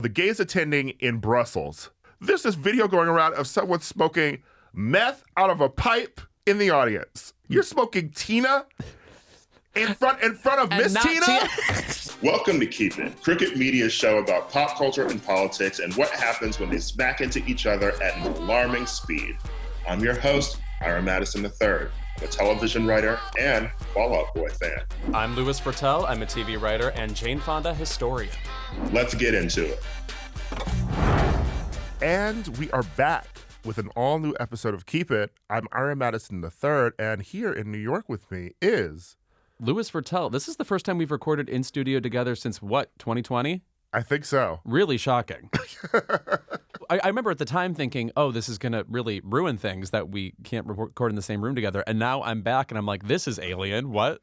The gays attending in Brussels. There's this video going around of someone smoking meth out of a pipe in the audience. You're smoking Tina in front of Miss Tina? Welcome to Keep It, Cricket Media's show about pop culture and politics and what happens when they smack into each other at an alarming speed. I'm your host, Ira Madison III, a television writer and Fall Out Boy fan. I'm Louis Fertel. I'm a TV writer and Jane Fonda historian. Let's get into it. And we are back with an all-new episode of Keep It. I'm Ira Madison III, and here in New York with me is... Louis Fertel. This is the first time we've recorded in studio together since, what, 2020? I think so. Really shocking. I remember at the time thinking, oh, this is going to really ruin things that we can't record in the same room together. And now I'm back and I'm like, this is alien. What?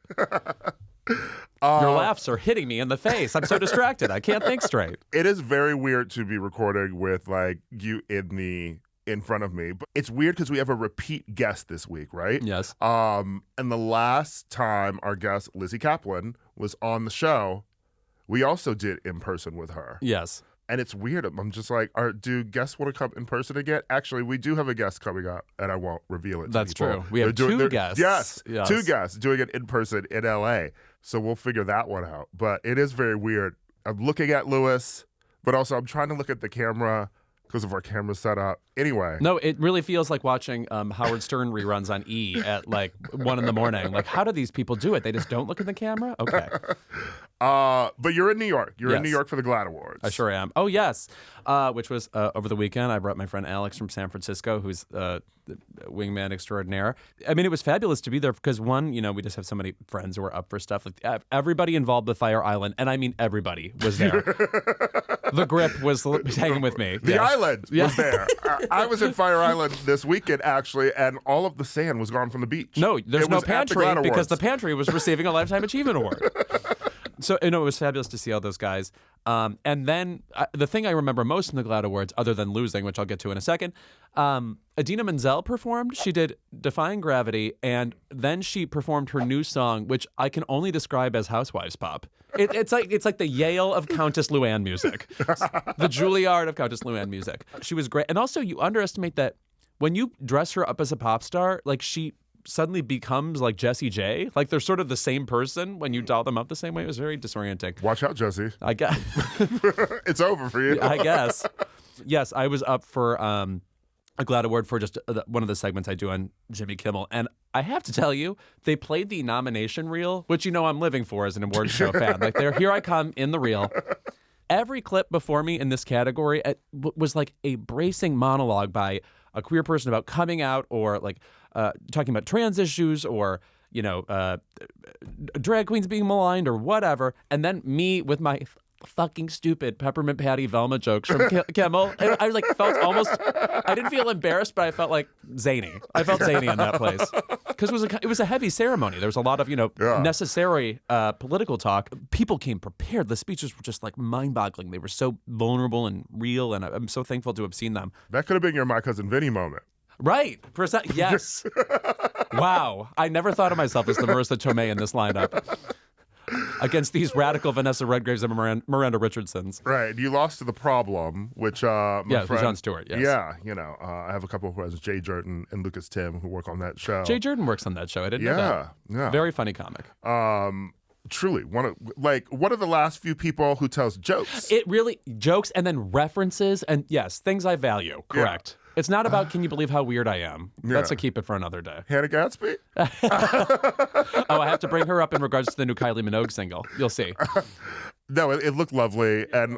Your laughs are hitting me in the face. I'm so distracted. I can't think straight. It is very weird to be recording with like you in front of me. But it's weird because we have a repeat guest this week, right? Yes. And the last time our guest, Lizzy Caplan, was on the show, we also did in person with her. Yes. And it's weird. I'm just like, do guests want to come in person again? Actually, we do have a guest coming up, and I won't reveal it to That's people. true. We have two guests. Yes, yes, 2 guests doing it in person in L.A. So we'll figure that one out. But it is very weird. I'm looking at Louis, but also I'm trying to look at the camera because of our camera setup. Anyway. No, it really feels like watching Howard Stern reruns on E! At like 1 a.m. Like, how do these people do it? They just don't look at the camera? Okay. But you're in New York. You're in Yes. New York for the GLAAD Awards. I sure am. Oh, yes. Which was over the weekend. I brought my friend Alex from San Francisco, who's the wingman extraordinaire. I mean, it was fabulous to be there because, one, you know, we just have so many friends who are up for stuff. Like everybody involved with Fire Island, and I mean everybody was there. The grip was hanging with me. The Yes. island was there. I was in Fire Island this weekend, actually, and all of the sand was gone from the beach. No, there's It no was at the pantry GLAAD because Awards. the pantry was receiving a Lifetime Achievement Award. So, you know, it was fabulous to see all those guys. And then the thing I remember most from the GLAAD Awards, other than losing, which I'll get to in a second, Idina Menzel performed. She did Defying Gravity, and then she performed her new song, which I can only describe as housewives pop. It's like the Yale of Countess Luann music, the Juilliard of Countess Luann music. She was great. And also, you underestimate that when you dress her up as a pop star, like she suddenly becomes like Jessie J. Like they're sort of the same person when you doll them up the same way. It was very disorienting. Watch out, Jessie. I guess. It's over for you. I guess. Yes, I was up for a GLAAD Award for just one of the segments I do on Jimmy Kimmel. And I have to tell you, they played the nomination reel, which you know I'm living for as an award show fan. Like here I come in the reel. Every clip before me in this category was like a bracing monologue by a queer person about coming out or like talking about trans issues or, you know, drag queens being maligned or whatever. And then me with my fucking stupid Peppermint Patty Velma jokes from Kimmel. And I like felt almost, I didn't feel embarrassed, but I felt like zany. I felt zany in that place. Because it was a heavy ceremony. There was a lot of, you know, necessary political talk. People came prepared. The speeches were just like mind-boggling. They were so vulnerable and real, and I'm so thankful to have seen them. That could have been your My Cousin Vinny moment. Right. Yes. Wow. I never thought of myself as the Marissa Tomei in this lineup. Against these radical Vanessa Redgraves and Miranda Richardsons. Right. You lost to The Problem, which my friend, Jon Stewart, yes. Yeah, you know, I have a couple of friends, Jay Jordan and Lucas Tim, who work on that show. Jay Jordan works on that show. I didn't know that. Yeah. Very funny comic. Truly, one of the last few people who tells jokes. It really, jokes and then references and yes, things I value. Correct. It's not about can you believe how weird I am. That's a keep it for another day. Hannah Gadsby? Oh, I have to bring her up in regards to the new Kylie Minogue single. You'll see. No, it looked lovely. And,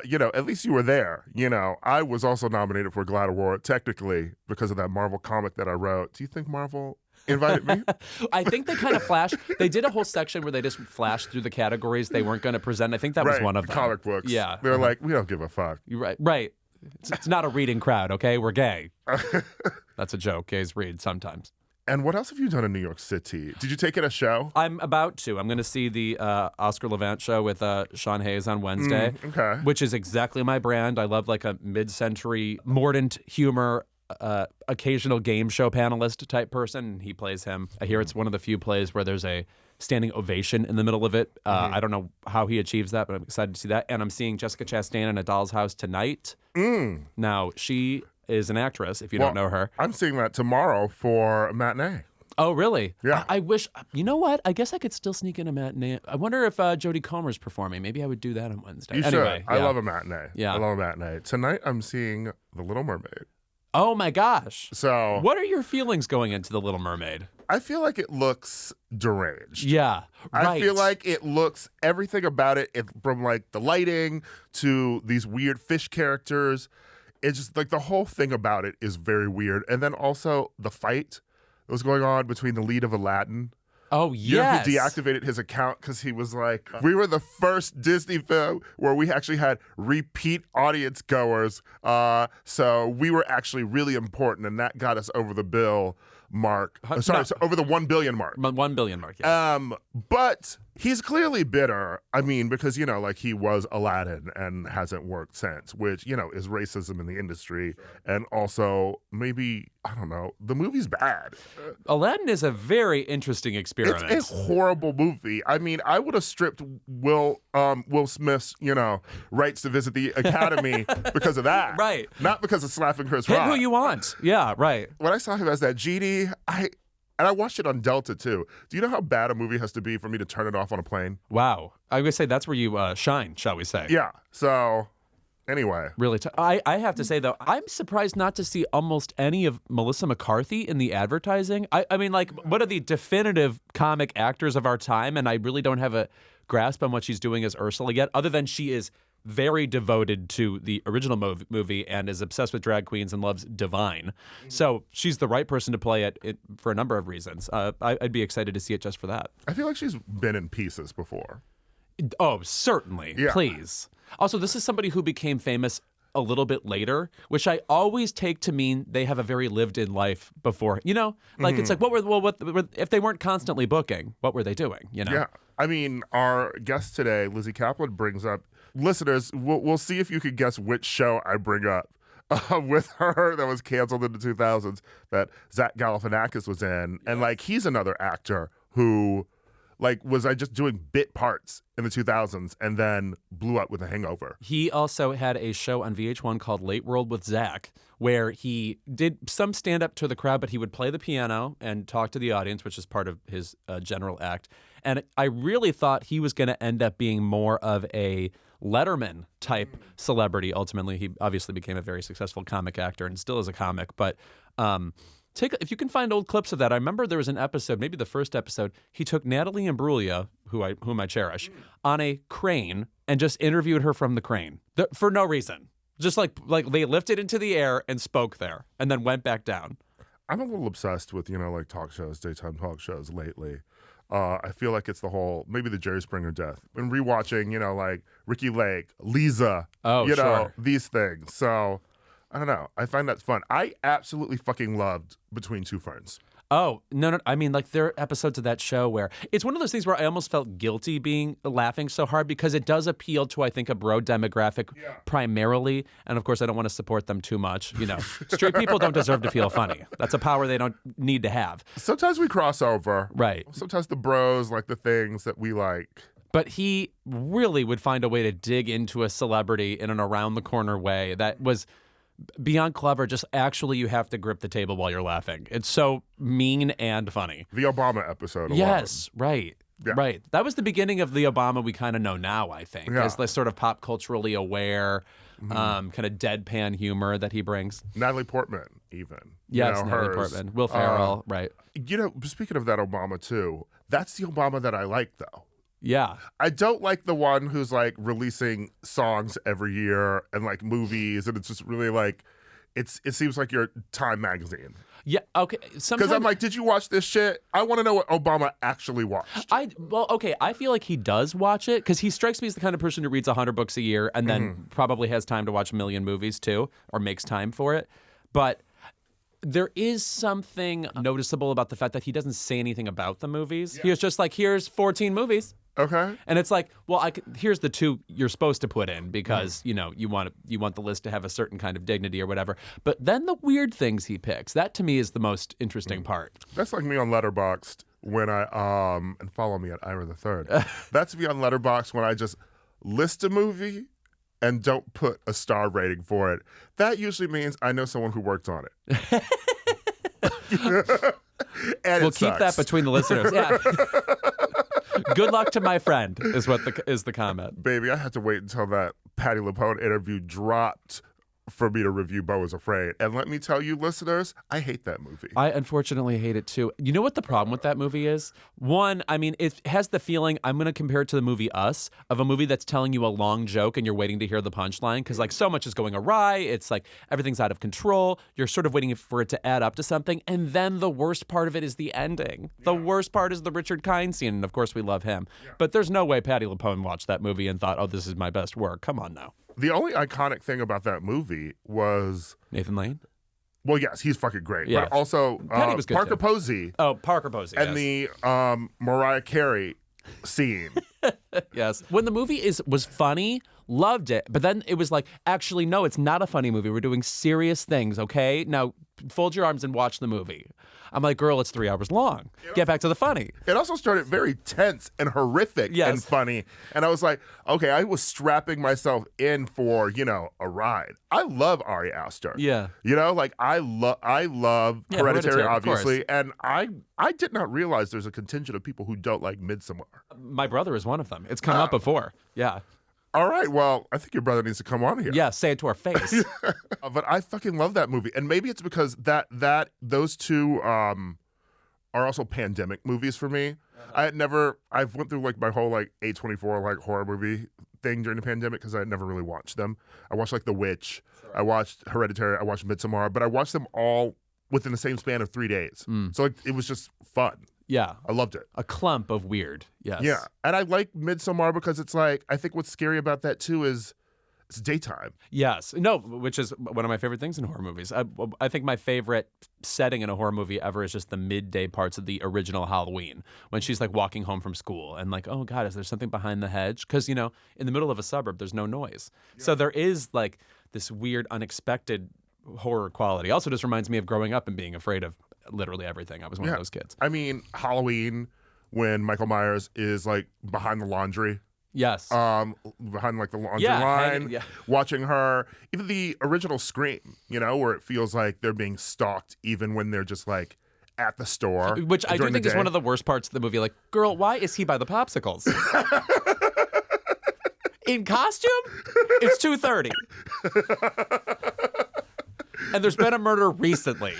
you know, at least you were there. You know, I was also nominated for a GLAAD Award, technically, because of that Marvel comic that I wrote. Do you think Marvel invited me? I think they kind of flashed. They did a whole section where they just flashed through the categories they weren't going to present. I think that was one of them. Comic books. Yeah. They're like, we don't give a fuck. You're right. Right. It's not a reading crowd, okay? We're gay. That's a joke. Gays read sometimes. And what else have you done in New York City? Did you take it a show? I'm about to. I'm going to see the Oscar Levant show with Sean Hayes on Wednesday, okay. Which is exactly my brand. I love like a mid-century mordant humor, occasional game show panelist type person. He plays him. I hear it's one of the few plays where there's a standing ovation in the middle of it. I don't know how he achieves that, but I'm excited to see that. And I'm seeing Jessica Chastain in A Doll's House tonight. Now, she is an actress, if you don't know her. I'm seeing that tomorrow for a matinee. Oh, really? Yeah. I wish, you know what? I guess I could still sneak in a matinee. I wonder if Jodie Comer's performing. Maybe I would do that on Wednesday. You anyway, should. I love a matinee. Yeah. I love a matinee. Tonight I'm seeing The Little Mermaid. Oh my gosh. So What are your feelings going into The Little Mermaid? I feel like it looks deranged. Yeah, right. I feel like it looks, everything about it, from like the lighting to these weird fish characters. It's just like the whole thing about it is very weird. And then also the fight that was going on between the lead of Aladdin. Oh, yes. You know, he deactivated his account because he was like, we were the first Disney film where we actually had repeat audience goers. So we were actually really important, and that got us over the bill mark. So over the 1 billion mark. 1 billion mark, yeah. But he's clearly bitter. I mean, because, you know, like he was Aladdin and hasn't worked since, which, you know, is racism in the industry. And also maybe, I don't know, the movie's bad. Aladdin is a very interesting experiment. It's a horrible movie. I mean, I would have stripped Will Smith's, you know, rights to visit the Academy because of that. Right. Not because of slapping Chris Pick Rock. who you want. Yeah, right. When I saw him as that genie, and I watched it on Delta too. Do you know how bad a movie has to be for me to turn it off on a plane? Wow. I would say that's where you shine, shall we say. Yeah. So, anyway. Really, I have to say, though, I'm surprised not to see almost any of Melissa McCarthy in the advertising. I mean, like, one of the definitive comic actors of our time, and I really don't have a grasp on what she's doing as Ursula yet, other than she is very devoted to the original movie and is obsessed with drag queens and loves Divine. So she's the right person to play it for a number of reasons. I'd be excited to see it just for that. I feel like she's been in pieces before. Oh, certainly. Yeah. Please. Also, this is somebody who became famous a little bit later, which I always take to mean they have a very lived-in life before. You know, like it's like what if they weren't constantly booking? What were they doing? You know? Yeah. I mean, our guest today, Lizzy Caplan, brings up listeners. We'll see if you can guess which show I bring up with her that was canceled in the 2000s that Zach Galifianakis was in, and like he's another actor who. Like, was I just doing bit parts in the 2000s and then blew up with a hangover? He also had a show on VH1 called Late World with Zach, where he did some stand-up to the crowd, but he would play the piano and talk to the audience, which is part of his general act. And I really thought he was going to end up being more of a Letterman-type celebrity. Ultimately, he obviously became a very successful comic actor and still is a comic, but... if you can find old clips of that. I remember there was an episode, maybe the first episode, he took Natalie Imbruglia, whom I cherish, on a crane and just interviewed her from the crane for no reason. Just like they lifted into the air and spoke there and then went back down. I'm a little obsessed with, like talk shows, daytime talk shows lately. I feel like it's the whole, maybe the Jerry Springer death. Been rewatching, like Ricky Lake, Lisa, sure. These things. So... I don't know. I find that fun. I absolutely fucking loved Between Two Ferns. Oh, no. I mean, like, there are episodes of that show where it's one of those things where I almost felt guilty laughing so hard because it does appeal to, I think, a bro demographic primarily. And, of course, I don't want to support them too much. Straight people don't deserve to feel funny. That's a power they don't need to have. Sometimes we cross over. Right. Sometimes the bros like the things that we like. But he really would find a way to dig into a celebrity in an around-the-corner way that was... beyond clever, just actually you have to grip the table while you're laughing. It's so mean and funny. The Obama episode. Yes, right. Yeah. Right. That was the beginning of the Obama we kind of know now, I think, as the sort of pop culturally aware, kind of deadpan humor that he brings. Natalie Portman, even. Yes, Natalie Portman. Will Ferrell, right. Speaking of that Obama, too, that's the Obama that I like, though. Yeah. I don't like the one who's like releasing songs every year and like movies, and it's just really like it seems like your Time magazine. Yeah, okay. Because I'm like, did you watch this shit? I want to know what Obama actually watched. I feel like he does watch it because he strikes me as the kind of person who reads 100 books a year and then probably has time to watch a million movies too, or makes time for it. But there is something noticeable about the fact that he doesn't say anything about the movies. He was just like, here's 14 movies. Okay. And it's like, well, here's the 2 you're supposed to put in because, you want the list to have a certain kind of dignity or whatever. But then the weird things he picks, that to me is the most interesting part. That's like me on Letterboxd. when I and follow me at Ira the Third. That's me on Letterboxd when I just list a movie and don't put a star rating for it. That usually means I know someone who worked on it. And We'll keep that between the listeners. Yeah. Good luck to my friend is what is the comment. Baby, I had to wait until that Patti LuPone interview dropped for me to review Beau is Afraid. And let me tell you, listeners, I hate that movie. I unfortunately hate it too. You know what the problem with that movie is? One, I mean, it has the feeling, I'm going to compare it to the movie Us, of a movie that's telling you a long joke and you're waiting to hear the punchline because like so much is going awry. It's like everything's out of control. You're sort of waiting for it to add up to something. And then the worst part of it is the ending. The worst part is the Richard Kind scene. And of course we love him. But there's no way Patti LuPone watched that movie and thought, oh, this is my best work. Come on now. The only iconic thing about that movie was Nathan Lane? Well, yes, he's fucking great. Yeah. But also Patty was good Parker too. Posey. Oh, Parker Posey. And yes. the Mariah Carey scene. Yes. When the movie was funny, loved it. But then it was like, actually, no, it's not a funny movie. We're doing serious things, okay? Now, fold your arms and watch the movie. I'm like, girl, it's 3 hours long. Get back to the funny. It also started very tense and horrific and funny. And I was like, okay, I was strapping myself in for, a ride. I love Ari Aster. Yeah. Like I love Hereditary, obviously. And I did not realize there's a contingent of people who don't like Midsommar. My brother is one of them. It's come up before. Yeah. All right, well, I think your brother needs to come on here. Yeah, say it to our face. But I fucking love that movie. And maybe it's because those two are also pandemic movies for me. I've went through like my whole like A24 like horror movie thing during the pandemic because I had never really watched them. I watched like The Witch, I watched Hereditary, I watched Midsommar, but I watched them all within the same span of 3 days. So like it was just fun. Yeah. I loved it. A clump of weird. Yes. Yeah. And I like Midsommar because it's like, I think what's scary about that too is it's daytime. Yes. No, which is one of my favorite things in horror movies. I think my favorite setting in a horror movie ever is just the midday parts of the original Halloween when she's like walking home from school and like, oh God, is there something behind the hedge? Because, in the middle of a suburb, there's no noise. Yeah. So there is like this weird, unexpected horror quality. Also just reminds me of growing up and being afraid of literally everything. I was one of those kids. I mean, Halloween, when Michael Myers is like behind the laundry. Yes. Behind like the laundry line, watching her. Even the original Scream, where it feels like they're being stalked even when they're just like at the store. Which I do think is one of the worst parts of the movie. Like, girl, why is he by the popsicles? In costume? It's 2:30. And there's been a murder recently.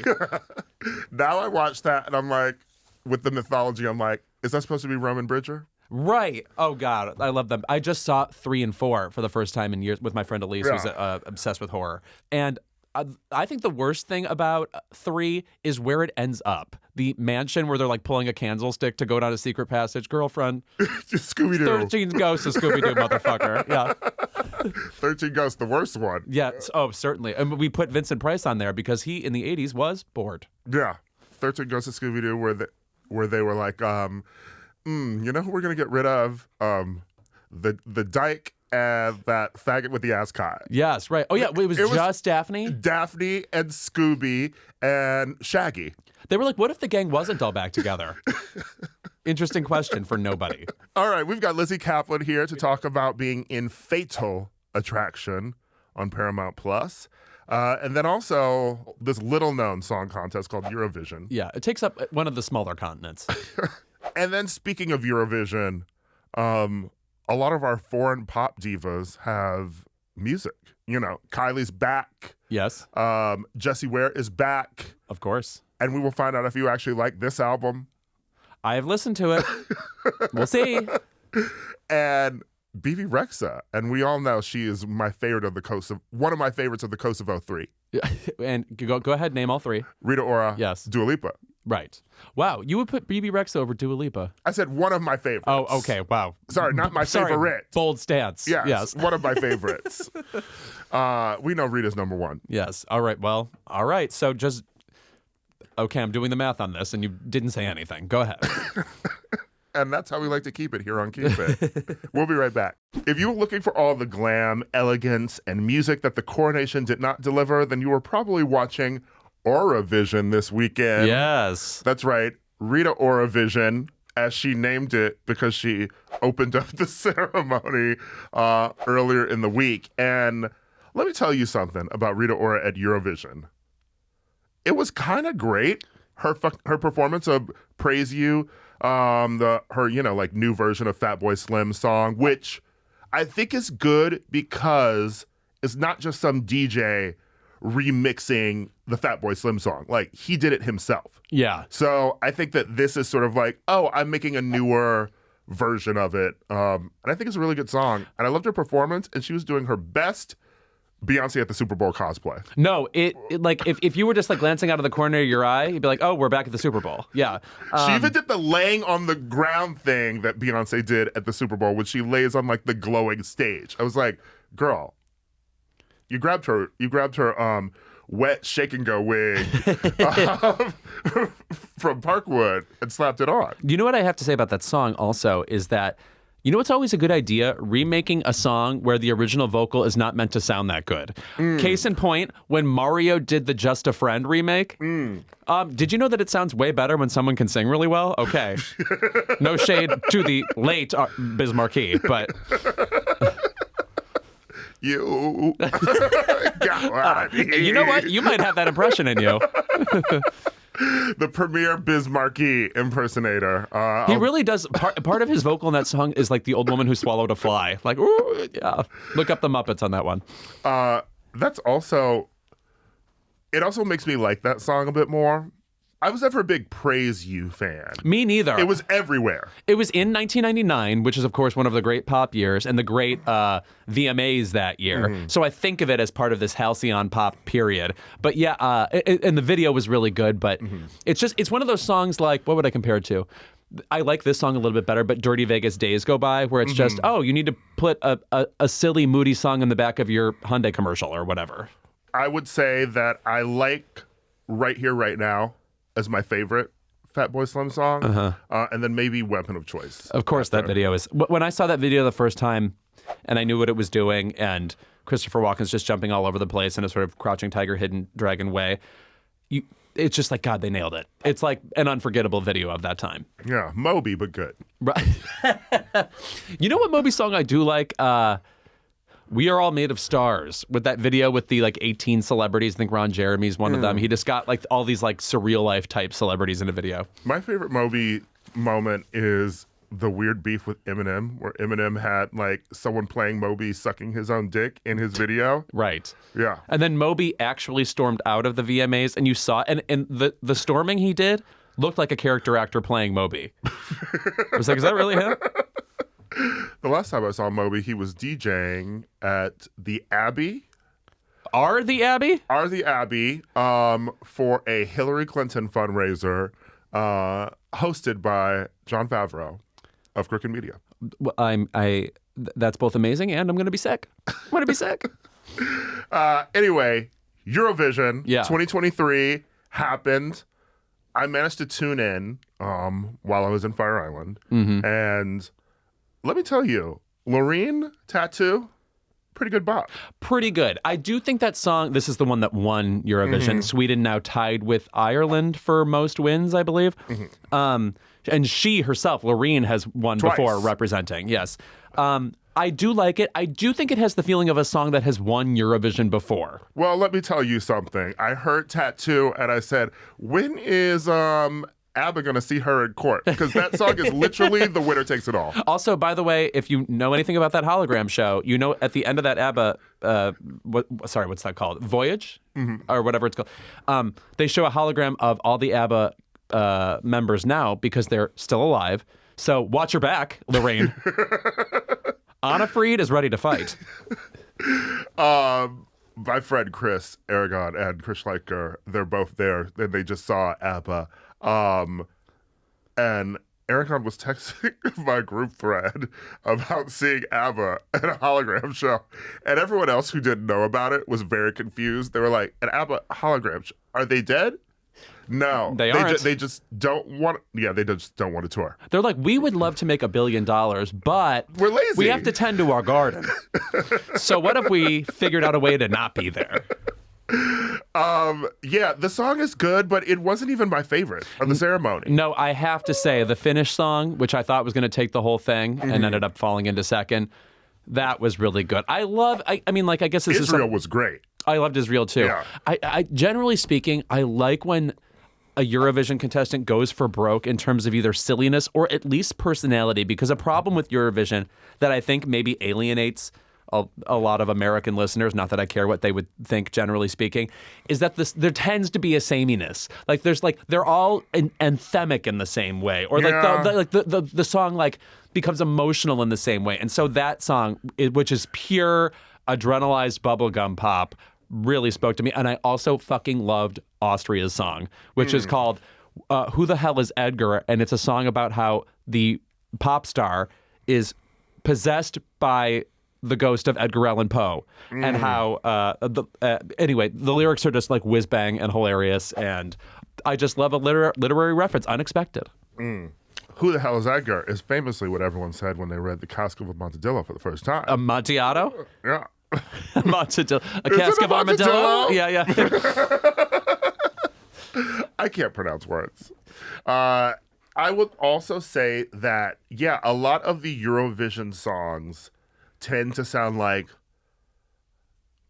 Now I watch that and I'm like, with the mythology, I'm like, is that supposed to be Roman Bridger? Right. Oh, God. I love them. I just saw 3 and 4 for the first time in years with my friend Elise, who's obsessed with horror. And I think the worst thing about 3 is where it ends up. The mansion where they're like pulling a candlestick to go down a secret passage. Girlfriend. Scooby-Doo. 13 Ghosts of Scooby-Doo, motherfucker. Yeah. 13 Ghosts, the worst one. Yeah. Oh, certainly. And we put Vincent Price on there because he, in the 80s, was bored. Yeah. 13 Ghosts of Scooby-Doo where they were like, you know who we're going to get rid of? The dyke and that faggot with the ascot. Yes, right. Oh, yeah. It was just Daphne? Daphne and Scooby and Shaggy. They were like, what if the gang wasn't all back together? Interesting question for nobody. All right. We've got Lizzy Caplan here to talk about being in Fatal Attraction on Paramount Plus. And then also this little-known song contest called EuroVision. Yeah, it takes up one of the smaller continents. And then speaking of EuroVision, a lot of our foreign pop divas have music. Kylie's back. Yes. Jessie Ware is back. Of course. And we will find out if you actually like this album. I have listened to it. We'll see. And Bebe Rexha, and we all know she is my favorite of one of my favorites of the Kosovo 3. And go ahead, name all 3. Rita Ora. Yes. Dua Lipa. Right. Wow, you would put Bebe Rexha over Dua Lipa. I said one of my favorites. Oh, okay. Wow. Sorry, not my favorite. Bold stance. Yes. One of my favorites. We know Rita's number 1. Yes. All right. Well, all right. So just, okay, I'm doing the math on this, and you didn't say anything. Go ahead. And that's how we like to keep it here on Keep It. We'll be right back. If you were looking for all the glam, elegance, and music that the coronation did not deliver, then you were probably watching EuroVision this weekend. Yes. That's right. Rita EuroVision, as she named it because she opened up the ceremony earlier in the week. And let me tell you something about Rita Ora at EuroVision. It was kind of great. Her performance of "Praise You," her new version of Fatboy Slim's song, which I think is good because it's not just some DJ remixing the Fatboy Slim song. Like, he did it himself. Yeah. So I think that this is sort of like, oh, I'm making a newer version of it. And I think it's a really good song. And I loved her performance, and she was doing her best Beyoncé at the Super Bowl cosplay. No, it like if you were just like glancing out of the corner of your eye, you'd be like, oh, we're back at the Super Bowl. Yeah. She even did the laying on the ground thing that Beyoncé did at the Super Bowl when she lays on like the glowing stage. I was like, girl, you grabbed her wet shake and go wig from Parkwood and slapped it on. You know what I have to say about that song also is that, you know what's always a good idea? Remaking a song where the original vocal is not meant to sound that good. Case in point, when Mario did the Just a Friend remake, did you know that it sounds way better when someone can sing really well? Okay. No shade to the late Biz Markie, but... You got you know what? You might have that impression in you. The premier Biz Markie impersonator. He really does. Part of his vocal in that song is like the old woman who swallowed a fly. Like, ooh, yeah. Look up the Muppets on that one. That's also... It also makes me like that song a bit more. I was never a big Praise You fan. Me neither. It was everywhere. It was in 1999, which is, of course, one of the great pop years and the great VMAs that year. So I think of it as part of this halcyon pop period. But yeah, and the video was really good, but it's one of those songs like, what would I compare it to? I like this song a little bit better, but Dirty Vegas Days Go By, where it's just, oh, you need to put a silly, moody song in the back of your Hyundai commercial or whatever. I would say that I like Right Here, Right Now as my favorite Fatboy Slim song, and then maybe Weapon of Choice. Of course, that video is... When I saw that video the first time, and I knew what it was doing, and Christopher Walken's just jumping all over the place in a sort of Crouching Tiger, Hidden Dragon way, it's just like, God, they nailed it. It's like an unforgettable video of that time. Yeah, Moby, but good. Right. You know what Moby song I do like? We Are All Made of Stars, with that video with the like 18 celebrities. I think Ron Jeremy's one of them. He just got like all these like surreal life type celebrities in a video. My favorite Moby moment is the weird beef with Eminem, where Eminem had like someone playing Moby sucking his own dick in his video. Right. Yeah. And then Moby actually stormed out of the VMAs, and you saw, and the storming he did looked like a character actor playing Moby. I was like, is that really him? The last time I saw Moby, he was DJing at the Abbey. Are the Abbey for a Hillary Clinton fundraiser hosted by Jon Favreau of Crooked Media. Well, that's both amazing, and I'm going to be sick. I'm going to be sick. Anyway, EuroVision 2023 happened. I managed to tune in while I was in Fire Island, and let me tell you, Loreen Tattoo, pretty good bop. Pretty good. I do think that song, this is the one that won Eurovision. Sweden now tied with Ireland for most wins, I believe. And she herself, Loreen, has won twice before representing. Yes. I do like it. I do think it has the feeling of a song that has won Eurovision before. Well, let me tell you something. I heard Tattoo and I said, when is ABBA going to see her in court? Because that song is literally the winner takes it all. Also, by the way, if you know anything about that hologram show, you know at the end of that ABBA, what's that called? Voyage? Or whatever it's called. They show a hologram of all the ABBA members now because they're still alive. So watch your back, Lorraine. Anna Fried is ready to fight. My friend Chris Aragon and Chris Schleicher, they're both there, and they just saw ABBA. And Aragon was texting my group thread about seeing ABBA at a hologram show. And everyone else who didn't know about it was very confused. They were like, an ABBA hologram show, are they dead? No, they aren't. They just don't want. Yeah, they just don't want to tour. They're like, we would love to make $1 billion, but we're lazy. We have to tend to our garden. So what if we figured out a way to not be there? Yeah, the song is good, but it wasn't even my favorite of the ceremony. No, I have to say the Finnish song, which I thought was going to take the whole thing and ended up falling into second, that was really good. I guess this Israel was great. I loved Israel too. Yeah. I generally speaking, I like when a Eurovision contestant goes for broke in terms of either silliness or at least personality, because a problem with Eurovision that I think maybe alienates a lot of American listeners, not that I care what they would think generally speaking, is that there tends to be a sameness. Like they're all anthemic in the same way, or the song becomes emotional in the same way. And so that song, which is pure adrenalized bubblegum pop, really spoke to me. And I also fucking loved Austria's song, which is called Who the Hell is Edgar? And it's a song about how the pop star is possessed by the ghost of Edgar Allan Poe, and how anyway, the lyrics are just like whiz bang and hilarious, and I just love a literary reference, unexpected. Who the hell is Edgar is famously what everyone said when they read the Cask of Amontillado for the first time. Amontillado? Yeah. Amontillado. A cask of armadillo? Yeah. I can't pronounce words. I would also say that, yeah, a lot of the Eurovision songs tend to sound like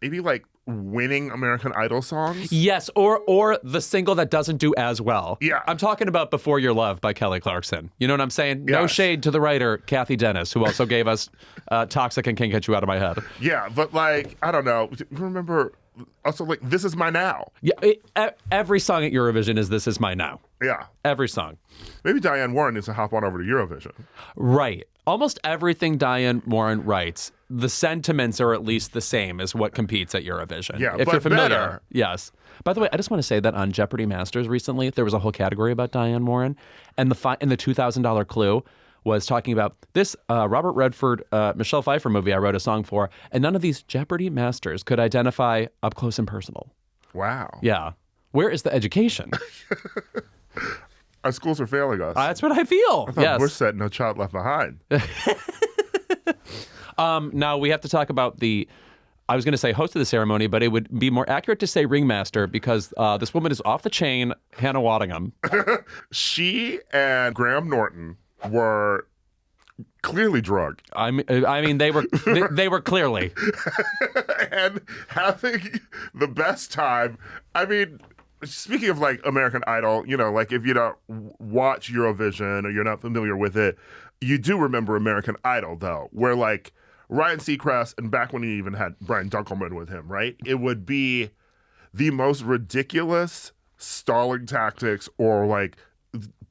maybe like winning American Idol songs. Yes, or the single that doesn't do as well. Yeah. I'm talking about Before Your Love by Kelly Clarkson. You know what I'm saying? No Yes. shade to the writer, Kathy Dennis, who also gave us Toxic and Can't Get You Out of My Head. Yeah, but like, I don't know. Remember also like This Is My Now. Yeah, every song at Eurovision is This Is My Now. Yeah. Every song. Maybe Diane Warren needs to hop on over to Eurovision. Right. Almost everything Diane Warren writes, the sentiments are at least the same as what competes at Eurovision. Yeah, if but you're familiar. better. Yes. By the way, I just want to say that on Jeopardy Masters recently, there was a whole category about Diane Warren, and the $2,000 clue was talking about this Robert Redford, Michelle Pfeiffer movie I wrote a song for, and none of these Jeopardy Masters could identify Up Close and Personal. Wow. Yeah. Where is the education? Our schools are failing us. That's what I feel. Yes. We're set No Child Left Behind. Now we have to talk about I was going to say host of the ceremony, but it would be more accurate to say ringmaster, because this woman is off the chain, Hannah Waddingham. She and Graham Norton were clearly drunk. I mean, they were clearly. And having the best time. I mean, speaking of like American Idol, you know, like if you don't watch Eurovision or you're not familiar with it, you do remember American Idol though, where like Ryan Seacrest, and back when he even had Brian Dunkelman with him, right? It would be the most ridiculous stalling tactics or like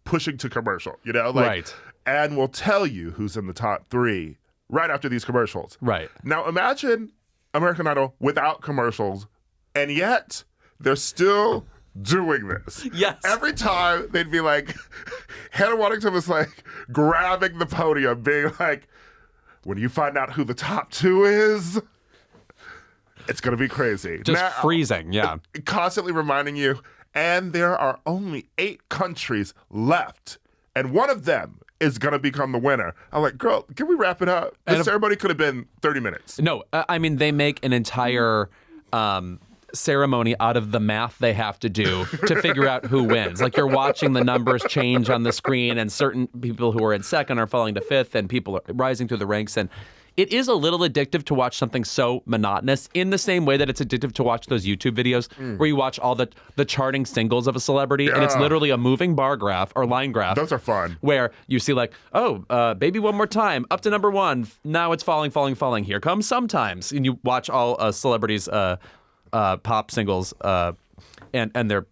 pushing to commercial, you know? Like, right. And we'll tell you who's in the top 3 right after these commercials. Right. Now imagine American Idol without commercials, and yet they're still doing this. Yes. Every time they'd be like, Hannah Waddingham was like grabbing the podium, being like, when you find out who the top 2 is, it's going to be crazy. Just freezing, yeah. Constantly reminding you, and there are only 8 countries left, and one of them is going to become the winner. I'm like, girl, can we wrap it up? This ceremony could have been 30 minutes. No, I mean, they make an entire ceremony out of the math they have to do to figure out who wins. Like, you're watching the numbers change on the screen, and certain people who are in second are falling to fifth, and people are rising through the ranks. And it is a little addictive to watch something so monotonous, in the same way that it's addictive to watch those YouTube videos where you watch all the charting singles of a celebrity, and it's literally a moving bar graph or line graph. Those are fun. Where you see like, Baby One More Time, up to number 1. Now it's falling. Here comes Sometimes. And you watch all celebrities' pop singles and their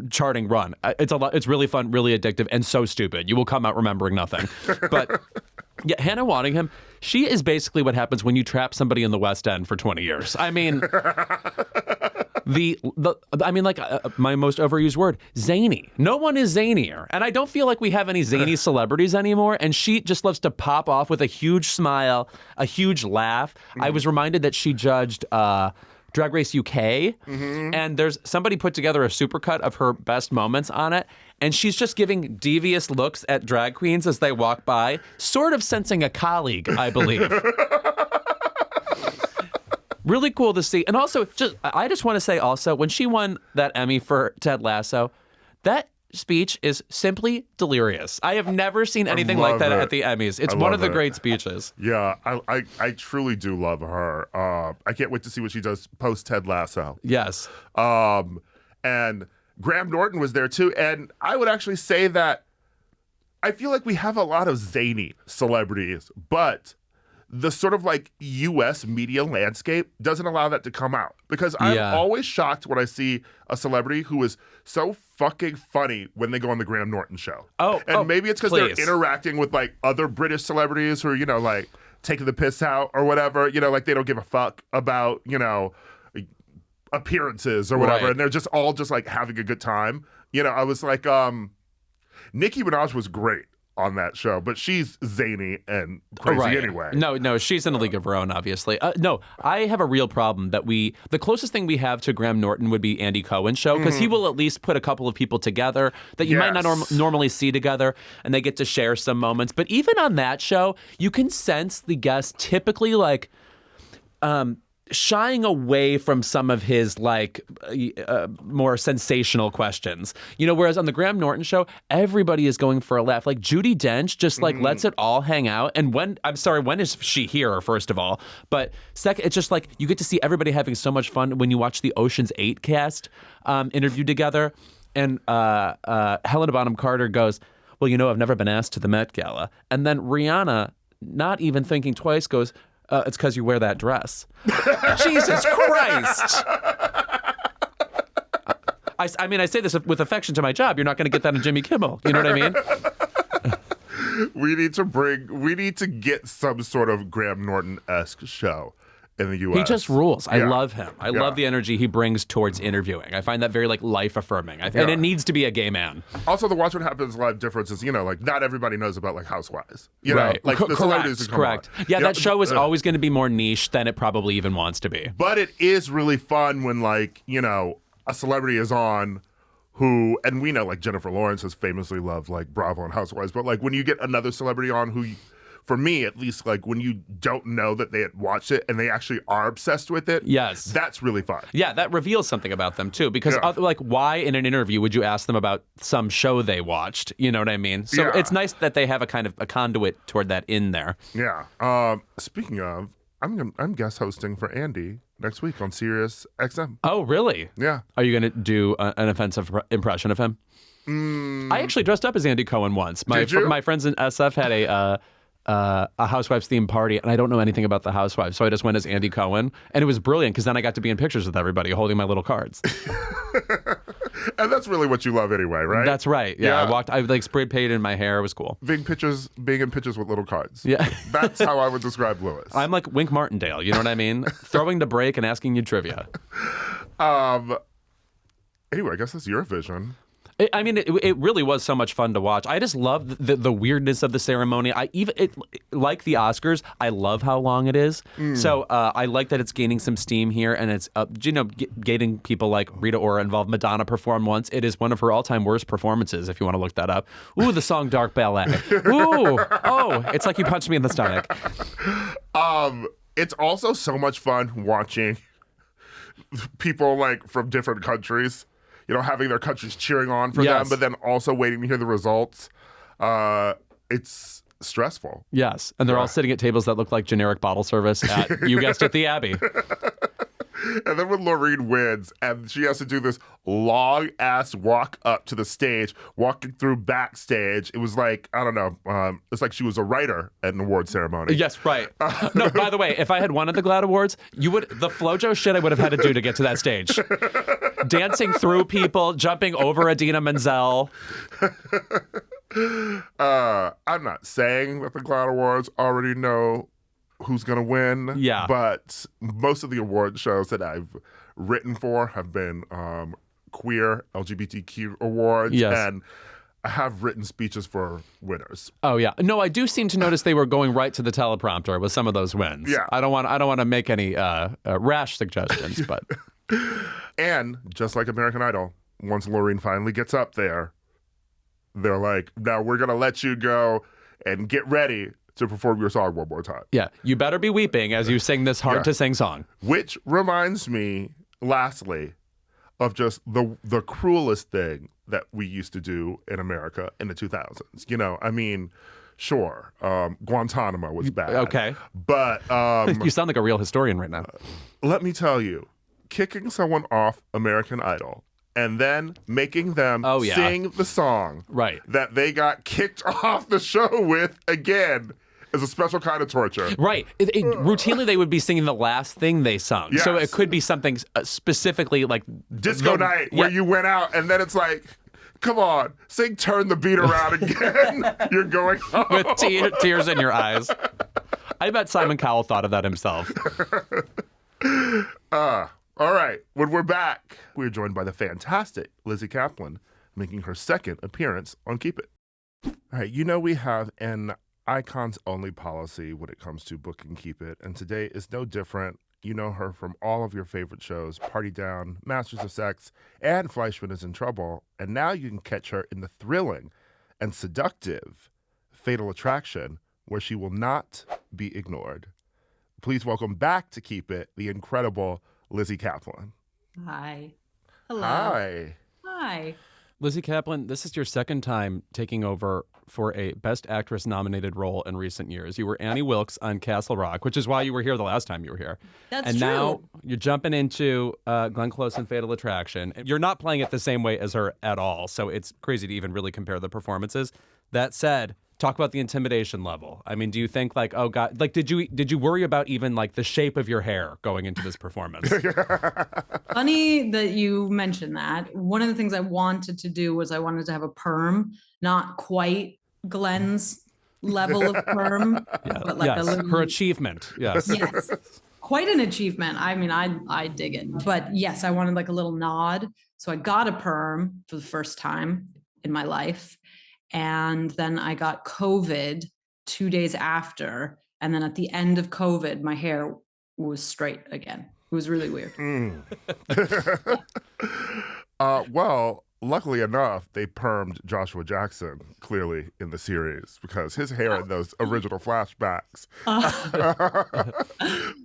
charting run. It's really fun, really addictive, and so stupid. You will come out remembering nothing. But yeah, Hannah Waddingham, she is basically what happens when you trap somebody in the West End for 20 years. I mean, my most overused word, zany. No one is zanier. And I don't feel like we have any zany celebrities anymore. And she just loves to pop off with a huge smile, a huge laugh. I was reminded that she judged Drag Race UK, and there's somebody put together a supercut of her best moments on it, and she's just giving devious looks at drag queens as they walk by, sort of sensing a colleague, I believe. Really cool to see. And also, I just want to say also, when she won that Emmy for Ted Lasso, that speech is simply delirious. I have never seen anything like that at the Emmys. It's one of the great speeches. Yeah, I truly do love her. I can't wait to see what she does post Ted Lasso. Yes. And Graham Norton was there too. And I would actually say that I feel like we have a lot of zany celebrities, but the sort of like U.S. media landscape doesn't allow that to come out, because I'm always shocked when I see a celebrity who is so fucking funny when they go on the Graham Norton show. Maybe it's because they're interacting with like other British celebrities who are, you know, like taking the piss out or whatever, you know, like they don't give a fuck about, you know, appearances or whatever. Right. And they're just all just like having a good time. You know, I was like, Nicki Minaj was great on that show, but she's zany and crazy anyway. No, she's in a league of her own, obviously. No, I have a real problem that the closest thing we have to Graham Norton would be Andy Cohen's show, because he will at least put a couple of people together that you might not normally see together, and they get to share some moments. But even on that show, you can sense the guest typically like shying away from some of his like more sensational questions, you know, whereas on the Graham Norton show, everybody is going for a laugh. Like Judi Dench just like lets it all hang out. And when is she here, first of all? But second, it's just like you get to see everybody having so much fun when you watch the Ocean's 8 cast interview together. And Helena Bonham Carter goes, well, you know, I've never been asked to the Met Gala. And then Rihanna, not even thinking twice, goes, it's because you wear that dress. Jesus Christ. I mean, I say this with affection to my job. You're not going to get that on Jimmy Kimmel. You know what I mean? We need to get some sort of Graham Norton-esque show in the U.S. He just rules. I love him. I love the energy he brings towards interviewing. I find that very like life-affirming. And it needs to be a gay man. Also, the Watch What Happens Live difference is, you know, like not everybody knows about like Housewives. You know, like the celebrities who come on. Yeah, You that know, show is always going to be more niche than it probably even wants to be. But it is really fun when like, you know, a celebrity is on who, and we know like Jennifer Lawrence has famously loved like Bravo and Housewives, but like when you get another celebrity on who, for me at least, like when you don't know that they had watched it and they actually are obsessed with it, yes, that's really fun. Yeah, that reveals something about them too, because like why in an interview would you ask them about some show they watched? You know what I mean? So it's nice that they have a kind of a conduit toward that in there. Yeah. Speaking of, I'm guest hosting for Andy next week on Sirius XM. Oh, really? Yeah. Are you going to do an offensive impression of him? I actually dressed up as Andy Cohen once. My friends in SF had a Housewives themed party, and I don't know anything about the Housewives, so I just went as Andy Cohen, and it was brilliant because then I got to be in pictures with everybody holding my little cards. And that's really what you love anyway, right? That's right. Yeah. I like sprayed paint in my hair. It was cool. Being in pictures with little cards. Yeah. That's how I would describe Lewis. I'm like Wink Martindale, you know what I mean? Throwing the break and asking you trivia. Anyway, I guess that's EuroVision. It really was so much fun to watch. I just love the weirdness of the ceremony. Like the Oscars, I love how long it is. So I like that it's gaining some steam here, and it's getting people like Rita Ora involved. Madonna performed once. It is one of her all-time worst performances, if you want to look that up. Ooh, the song Dark Ballet. Ooh, oh, it's like you punched me in the stomach. It's also so much fun watching people like from different countries, you know, having their countries cheering on for them, but then also waiting to hear the results. It's stressful. Yes, and they're all sitting at tables that look like generic bottle service at, you guessed it, the Abbey. And then when Loreen wins, and she has to do this long-ass walk up to the stage, walking through backstage, it was like, I don't know, it's like she was a writer at an award ceremony. Yes, right. No, by the way, if I had won at the GLAAD Awards, the FloJo shit I would have had to do to get to that stage. Dancing through people, jumping over Idina Menzel. I'm not saying that the GLAAD Awards already know who's going to win. Yeah. But most of the award shows that I've written for have been queer LGBTQ awards. Yes. And I have written speeches for winners. Oh yeah. No, I do seem to notice they were going right to the teleprompter with some of those wins. Yeah. I don't want to make any rash suggestions, but and just like American Idol, once Loreen finally gets up there, they're like, now we're going to let you go and get ready to perform your song one more time. Yeah, you better be weeping as you sing this hard-to-sing song. Which reminds me, lastly, of just the cruelest thing that we used to do in America in the 2000s. You know, I mean, sure, Guantanamo was bad. Okay. But You sound like a real historian right now. let me tell you, kicking someone off American Idol and then making them sing the song that they got kicked off the show with again is a special kind of torture. Right. Routinely, they would be singing the last thing they sung. Yes. So it could be something specifically like... Disco night, where you went out, and then it's like, come on, sing Turn the Beat Around again. You're going home. With tears in your eyes. I bet Simon Cowell thought of that himself. All right, when we're back, we're joined by the fantastic Lizzy Caplan, making her second appearance on Keep It. All right, you know we have an icons-only policy when it comes to booking Keep It, and today is no different. You know her from all of your favorite shows, Party Down, Masters of Sex, and Fleischman is in Trouble, and now you can catch her in the thrilling and seductive Fatal Attraction, where she will not be ignored. Please welcome back to Keep It, the incredible Lizzy Caplan. Hi. Hello. Hi. Lizzy Caplan, this is your second time taking over for a Best Actress nominated role in recent years. You were Annie Wilkes on Castle Rock, which is why you were here the last time you were here. That's true. And now you're jumping into Glenn Close and Fatal Attraction. You're not playing it the same way as her at all, so it's crazy to even really compare the performances. That said, talk about the intimidation level. I mean, do you think like, oh God, like did you worry about even like the shape of your hair going into this performance? Funny that you mentioned that. One of the things I wanted to do was I wanted to have a perm, not quite Glenn's level of perm, but like a little... her achievement. Yes. Yes. Quite an achievement. I mean, I dig it. But yes, I wanted like a little nod. So I got a perm for the first time in my life. And then I got COVID 2 days after. And then at the end of COVID, my hair was straight again. It was really weird. Well, luckily enough, they permed Joshua Jackson clearly in the series because his hair in those original flashbacks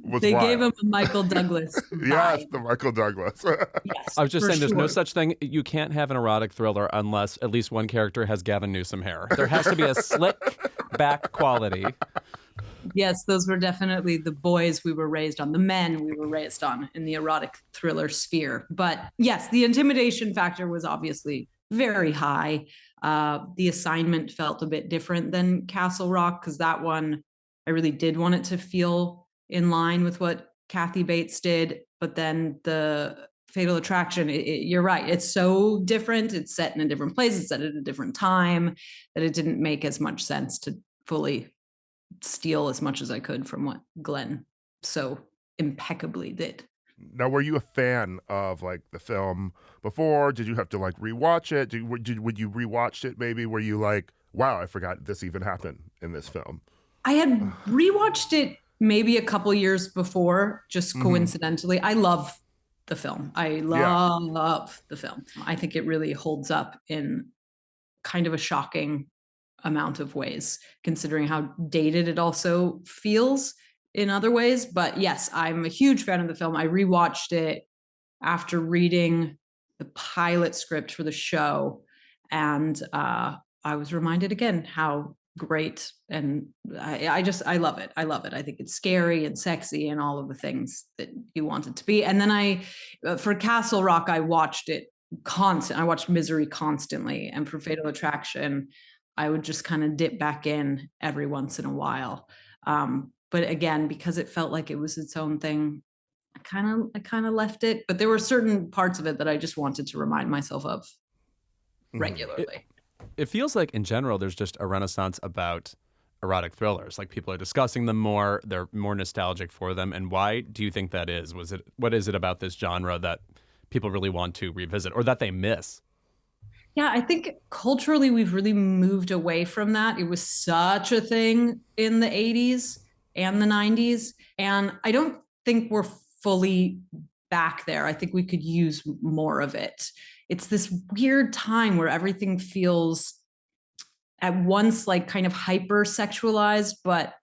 was They wild. gave him a Michael Douglas vibe. Yes, the Michael Douglas. Yes, I was just saying, there's no sure. such thing. You can't have an erotic thriller unless at least one character has Gavin Newsom hair. There has to be a slick back quality. Yes, those were definitely the boys we were raised on, the men we were raised on in the erotic thriller sphere. But yes, the intimidation factor was obviously very high. The assignment felt a bit different than Castle Rock because that one, I really did want it to feel in line with what Kathy Bates did. But then the Fatal Attraction, you're right. It's so different. It's set in a different place. It's set at a different time that it didn't make as much sense to fully steal as much as I could from what Glenn so impeccably did. Now, were you a fan of like the film before? Did you have to like rewatch it? Would you rewatched it maybe? Were you like, wow, I forgot this even happened in this film? I had rewatched it maybe a couple years before, just coincidentally. I love the film. I love the film. I think it really holds up in kind of a shocking amount of ways, considering how dated it also feels in other ways. But yes, I'm a huge fan of the film. I rewatched it after reading the pilot script for the show. And I was reminded again how great, and I love it. I love it. I think it's scary and sexy and all of the things that you want it to be. And then for Castle Rock, I watched it I watched Misery constantly. And for Fatal Attraction, I would just kind of dip back in every once in a while. But again, because it felt like it was its own thing, I kind of left it. But there were certain parts of it that I just wanted to remind myself of regularly. It feels like in general, there's just a renaissance about erotic thrillers. Like people are discussing them more. They're more nostalgic for them. And why do you think that is? What is it about this genre that people really want to revisit or that they miss? Yeah, I think culturally we've really moved away from that. It was such a thing in the 80s and the 90s. And I don't think we're fully back there. I think we could use more of it. It's this weird time where everything feels at once like kind of hyper-sexualized, but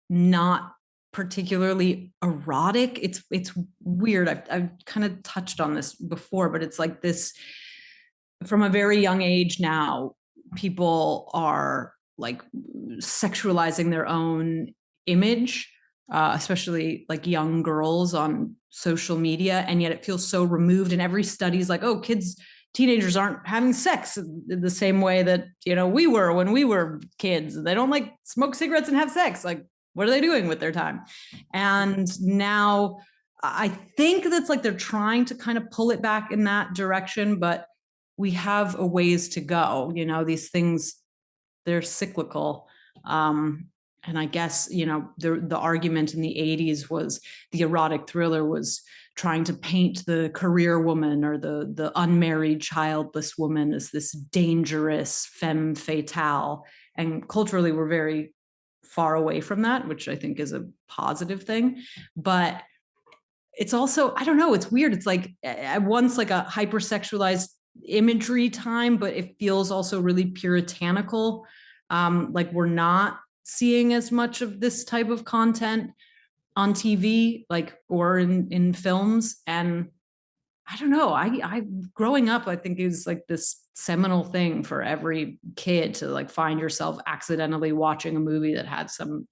not particularly erotic. It's weird. I've kind of touched on this before, but it's like this, from a very young age now, people are like sexualizing their own image, especially like young girls on social media. And yet it feels so removed. And every study is like, oh, teenagers aren't having sex in the same way that, we were when we were kids. They don't like smoke cigarettes and have sex. Like, what are they doing with their time? And now I think that's like they're trying to kind of pull it back in that direction, but we have a ways to go. These things, they're cyclical. And I guess, the argument in the 80s was the erotic thriller was trying to paint the career woman or the unmarried childless woman as this dangerous femme fatale. And culturally, we're very far away from that, which I think is a positive thing. But it's also, I don't know, it's weird. It's like at once like a hypersexualized imagery time, but it feels also really puritanical. Like we're not seeing as much of this type of content on TV, like, or in films. And I don't know, I growing up, I think it was like this seminal thing for every kid to like find yourself accidentally watching a movie that had some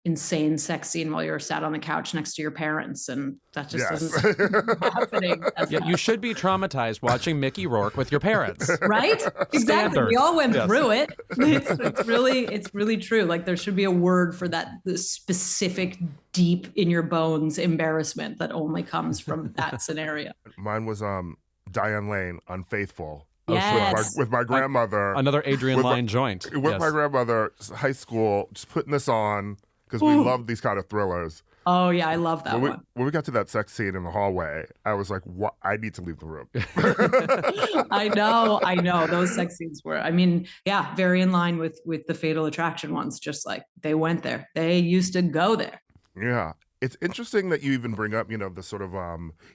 insane sex scene while you're sat on the couch next to your parents, and that just isn't happening. You should be traumatized watching Mickey Rourke with your parents, right? Exactly. Standard. We all went through it. It's really true. Like there should be a word for that, the specific deep in your bones embarrassment that only comes from that scenario. Mine was Diane Lane, Unfaithful. Yes. With my grandmother. Another Adrian Lyne joint. With my grandmother, high school, just putting this on because we love these kind of thrillers. Oh, yeah, I love that one. When we got to that sex scene in the hallway, I was like, what? I need to leave the room. I know. Those sex scenes were, very in line with the Fatal Attraction ones. Just like they went there. They used to go there. Yeah. It's interesting that you even bring up, the sort of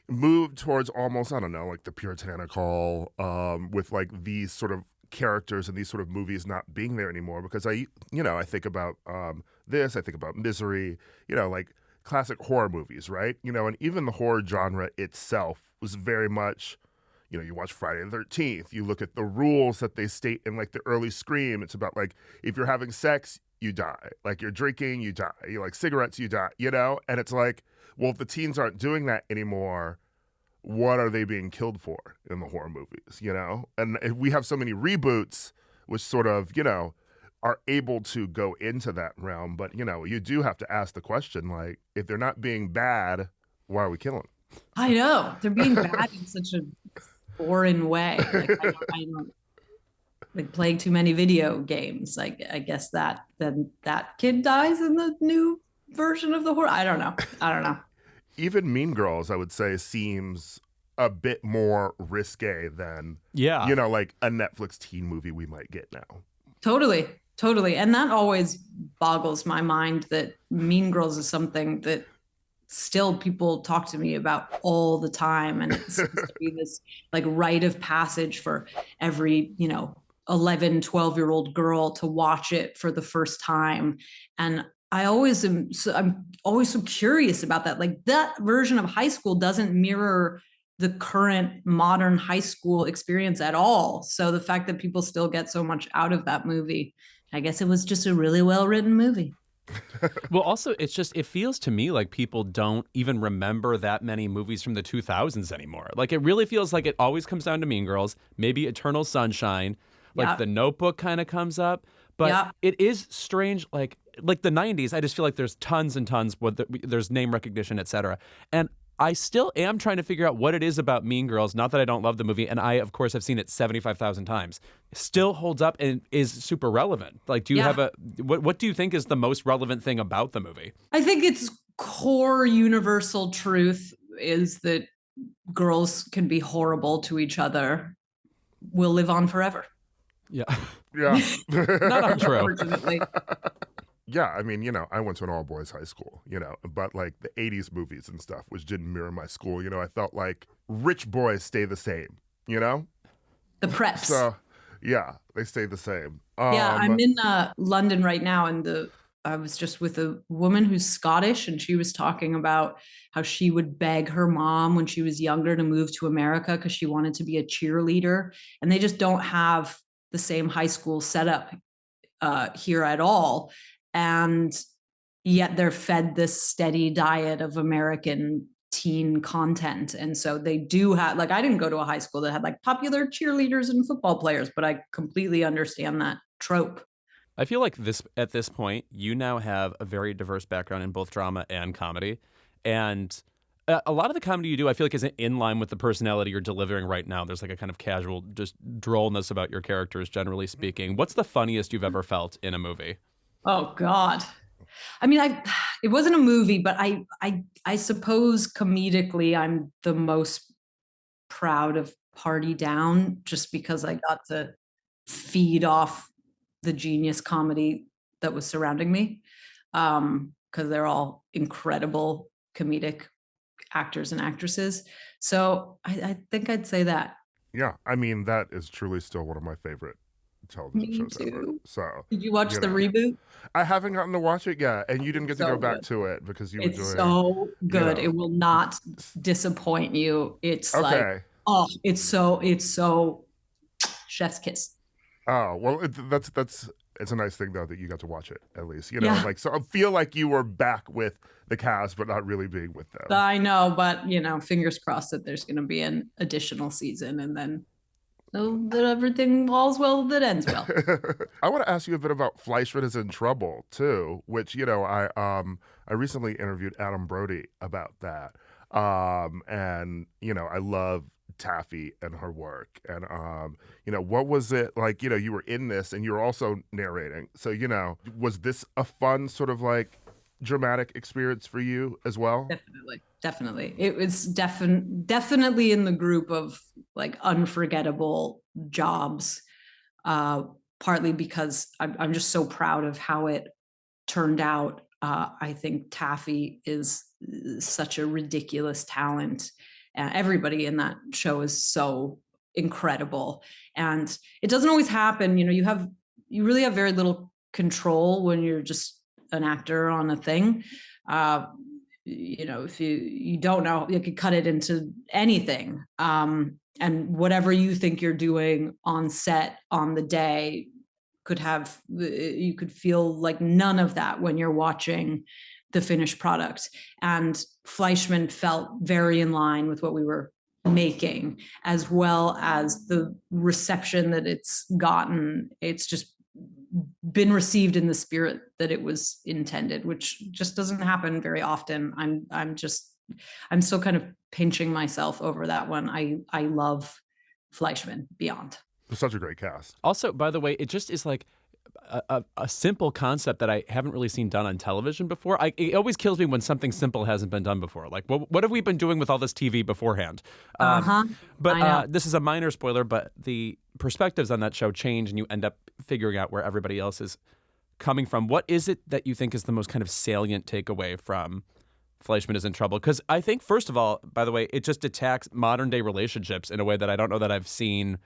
move towards almost, I don't know, like the puritanical with like these sort of characters and these sort of movies not being there anymore. Because I think about this, I think about Misery, like classic horror movies, right? And even the horror genre itself was very much, you watch Friday the 13th, you look at the rules that they state in like the early Scream. It's about like, if you're having sex, you die. Like you're drinking, you die. You like cigarettes, you die, And it's like, well, if the teens aren't doing that anymore, what are they being killed for in the horror movies, And if we have so many reboots, which sort of, are able to go into that realm. But, you do have to ask the question, like, if they're not being bad, why are we killing them? I know. They're being bad in such a foreign way. Like, I don't like playing too many video games. Like I guess that kid dies in the new version of the horror. I don't know. Even Mean Girls, I would say, seems a bit more risque than like a Netflix teen movie we might get now. Totally. And that always boggles my mind that Mean Girls is something that still people talk to me about all the time. And it seems to be this like rite of passage for every, 11, 12-year-old girl to watch it for the first time. And I'm always so curious about that. Like that version of high school doesn't mirror the current modern high school experience at all. So the fact that people still get so much out of that movie, I guess it was just a really well-written movie. Well, also, it feels to me like people don't even remember that many movies from the 2000s anymore. Like it really feels like it always comes down to Mean Girls, maybe Eternal Sunshine, like The Notebook kind of comes up. But it is strange, like the 90s, I just feel like there's tons and tons, there's name recognition, et cetera. And I still am trying to figure out what it is about Mean Girls. Not that I don't love the movie, and I, of course, have seen it 75,000 times. Still holds up and is super relevant. Like, do you have what do you think is the most relevant thing about the movie? I think its core universal truth is that girls can be horrible to each other. Will live on forever. Yeah. Yeah. Not untrue. Unfortunately. Yeah, I mean, I went to an all-boys high school, but like the 80s movies and stuff, which didn't mirror my school, I felt like rich boys stay the same, The preps. So, yeah, they stay the same. Yeah, I'm in London right now, and I was just with a woman who's Scottish, and she was talking about how she would beg her mom when she was younger to move to America because she wanted to be a cheerleader, and they just don't have the same high school setup here at all, and yet they're fed this steady diet of American teen content. And so they do have, like, I didn't go to a high school that had like popular cheerleaders and football players, but I completely understand that trope. I feel like at this point, you now have a very diverse background in both drama and comedy. And a lot of the comedy you do, I feel like, is in line with the personality you're delivering right now. There's like a kind of casual, just drollness about your characters, generally speaking. What's the funniest you've ever felt in a movie? Oh, God. I mean, it wasn't a movie, but I suppose comedically, I'm the most proud of Party Down, just because I got to feed off the genius comedy that was surrounding me, because they're all incredible comedic actors and actresses. So I think I'd say that. Yeah, I mean, that is truly still one of my favorite television shows ever. So, did you watch the reboot? I haven't gotten to watch it yet, and you didn't get to go back to it because you were doing. It's so good. It will not disappoint you. It's like, oh, it's so chef's kiss. Oh, well, it's a nice thing though that you got to watch it at least. Like, so I feel like you were back with the cast, but not really being with them. I know, but fingers crossed that there's going to be an additional season, and then that everything all's well that ends well. I want to ask you a bit about Fleischman is in Trouble too, which I recently interviewed Adam Brody about that, and I love Taffy and her work, and what was it like? You were in this, and you were also narrating. So was this a fun sort of like dramatic experience for you as well? Definitely. It was definitely in the group of like unforgettable jobs, partly because I'm just so proud of how it turned out. I think Taffy is such a ridiculous talent. Everybody in that show is so incredible. And it doesn't always happen. You really have very little control when you're just an actor on a thing. If you don't know, you could cut it into anything. And whatever you think you're doing on set on the day you could feel like none of that when you're watching the finished product. And Fleischman felt very in line with what we were making, as well as the reception that it's gotten. It's just been received in the spirit that it was intended, which just doesn't happen very often. I'm still kind of pinching myself over that one. I love Fleischman beyond. It's such a great cast. Also, by the way, it just is like a simple concept that I haven't really seen done on television before. It always kills me when something simple hasn't been done before. Like, what have we been doing with all this TV beforehand? But this is a minor spoiler, but the perspectives on that show change, and you end up figuring out where everybody else is coming from. What is it that you think is the most kind of salient takeaway from Fleischman is in Trouble? Because I think, first of all, by the way, it just attacks modern day relationships in a way that I don't know that I've seen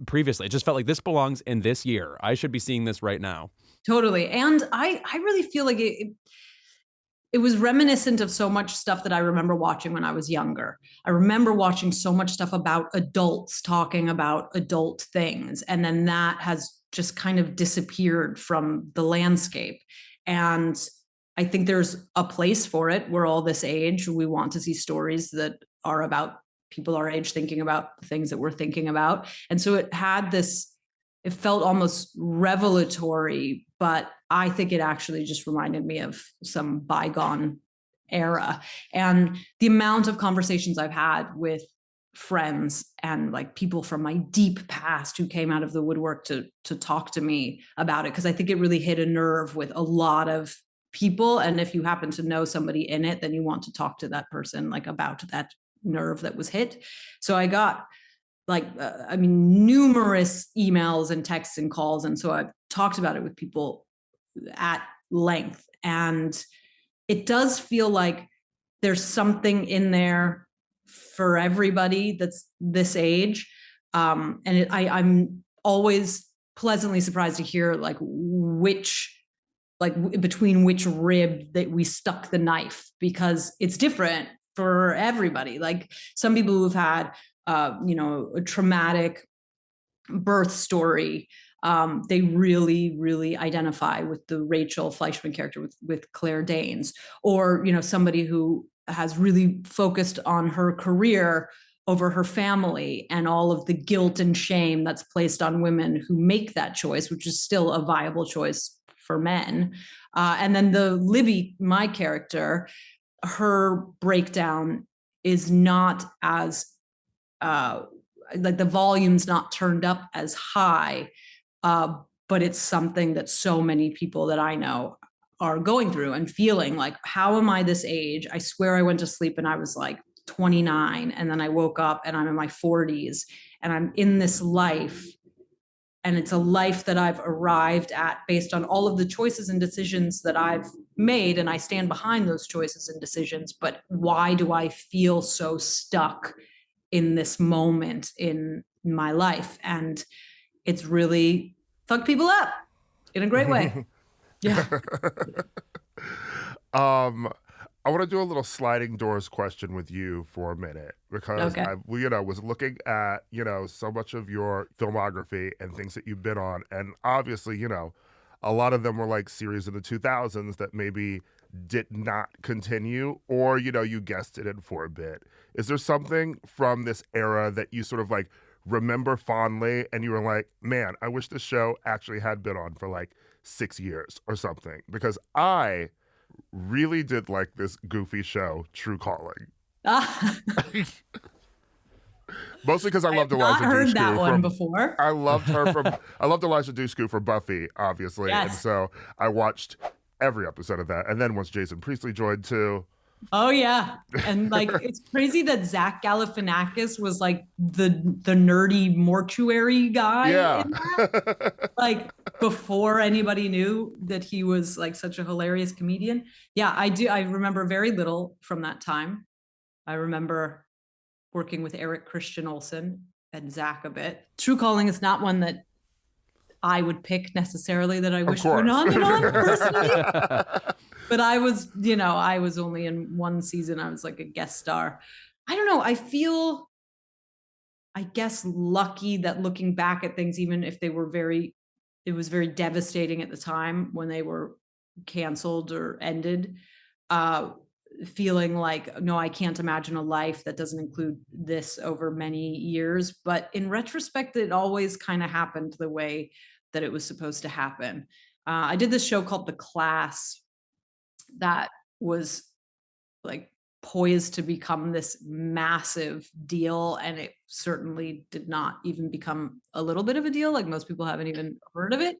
previously. It just felt like this belongs in this year. I should be seeing this right now. Totally. And I really feel like it was reminiscent of so much stuff that I remember watching when I was younger. I remember watching so much stuff about adults talking about adult things. And then that has just kind of disappeared from the landscape. And I think there's a place for it. We're all this age. We want to see stories that are about people our age thinking about the things that we're thinking about. And so it felt almost revelatory, but I think it actually just reminded me of some bygone era. And the amount of conversations I've had with friends and like people from my deep past who came out of the woodwork to talk to me about it, because I think it really hit a nerve with a lot of people. And if you happen to know somebody in it, then you want to talk to that person like about that nerve that was hit. So I got numerous emails and texts and calls. And so I've talked about it with people at length. And it does feel like there's something in there for everybody that's this age. I'm always pleasantly surprised to hear between which rib that we stuck the knife, because it's different for everybody. Like some people who've had, a traumatic birth story, they really, really identify with the Rachel Fleischman character with Claire Danes, or, somebody who has really focused on her career over her family and all of the guilt and shame that's placed on women who make that choice, which is still a viable choice for men. And then the Libby, my character, her breakdown is not as, like the volume's not turned up as high, but it's something that so many people that I know are going through and feeling like, how am I this age? I swear I went to sleep and I was like 29, and then I woke up and I'm in my 40s and I'm in this life. And it's a life that I've arrived at based on all of the choices and decisions that I've made. And I stand behind those choices and decisions. But why do I feel so stuck in this moment in my life? And it's really fucked people up in a great way. Yeah. I want to do a little sliding doors question with you for a minute, because Okay. I was looking at, so much of your filmography and things that you've been on. And obviously, a lot of them were like series in the 2000s that maybe did not continue, or, you guessed it in for a bit. Is there something from this era that you sort of like remember fondly and you were like, man, I wish this show actually had been on for like 6 years or something? Because I really did like this goofy show, True Calling. Mostly because I loved Eliza I've not heard Dushku that one before. I loved Eliza Dushku for Buffy, obviously. Yes. And so I watched every episode of that. And then once Jason Priestley joined too. Oh yeah. And like, it's crazy that Zach Galifianakis was like the nerdy mortuary guy. Yeah. In that. Like before anybody knew that he was like such a hilarious comedian. Yeah, I do. I remember very little from that time. I remember working with Eric Christian Olsen and Zach a bit. True Calling is not one that I would pick necessarily, that I wish were not on personally. But I was only in one season. I was like a guest star. I don't know. I feel, I guess, lucky that looking back at things, even if it was very devastating at the time when they were canceled or ended, feeling like, no, I can't imagine a life that doesn't include this over many years. But in retrospect, it always kind of happened the way that it was supposed to happen. I did this show called The Class that was like poised to become this massive deal. And it certainly did not even become a little bit of a deal. Like most people haven't even heard of it.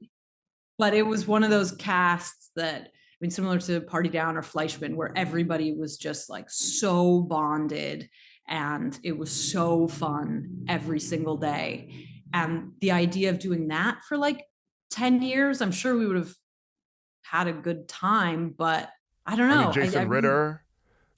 But it was one of those casts that, similar to Party Down or Fleischman, where everybody was just like so bonded and it was so fun every single day. And the idea of doing that for like 10 years, I'm sure we would have had a good time, but I don't know. Jason Ritter,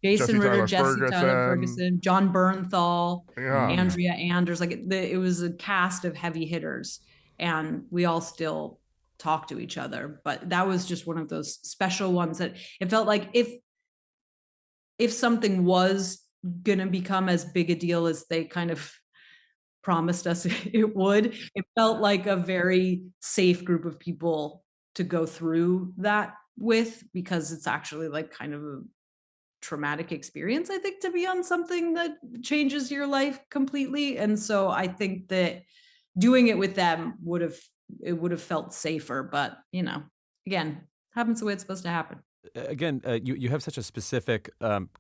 Jesse Tyler Ferguson. Ferguson, John Bernthal, Yeah. Andrea Anders. Like it was a cast of heavy hitters, and we all still talk to each other. But that was just one of those special ones that it felt like if something was gonna become as big a deal as they kind of promised us it would, it felt like a very safe group of people to go through that with, because it's actually like kind of a traumatic experience, I think, to be on something that changes your life completely. And so I think that doing it with them would have felt safer. But again, happens the way it's supposed to happen. Again, you have such a specific,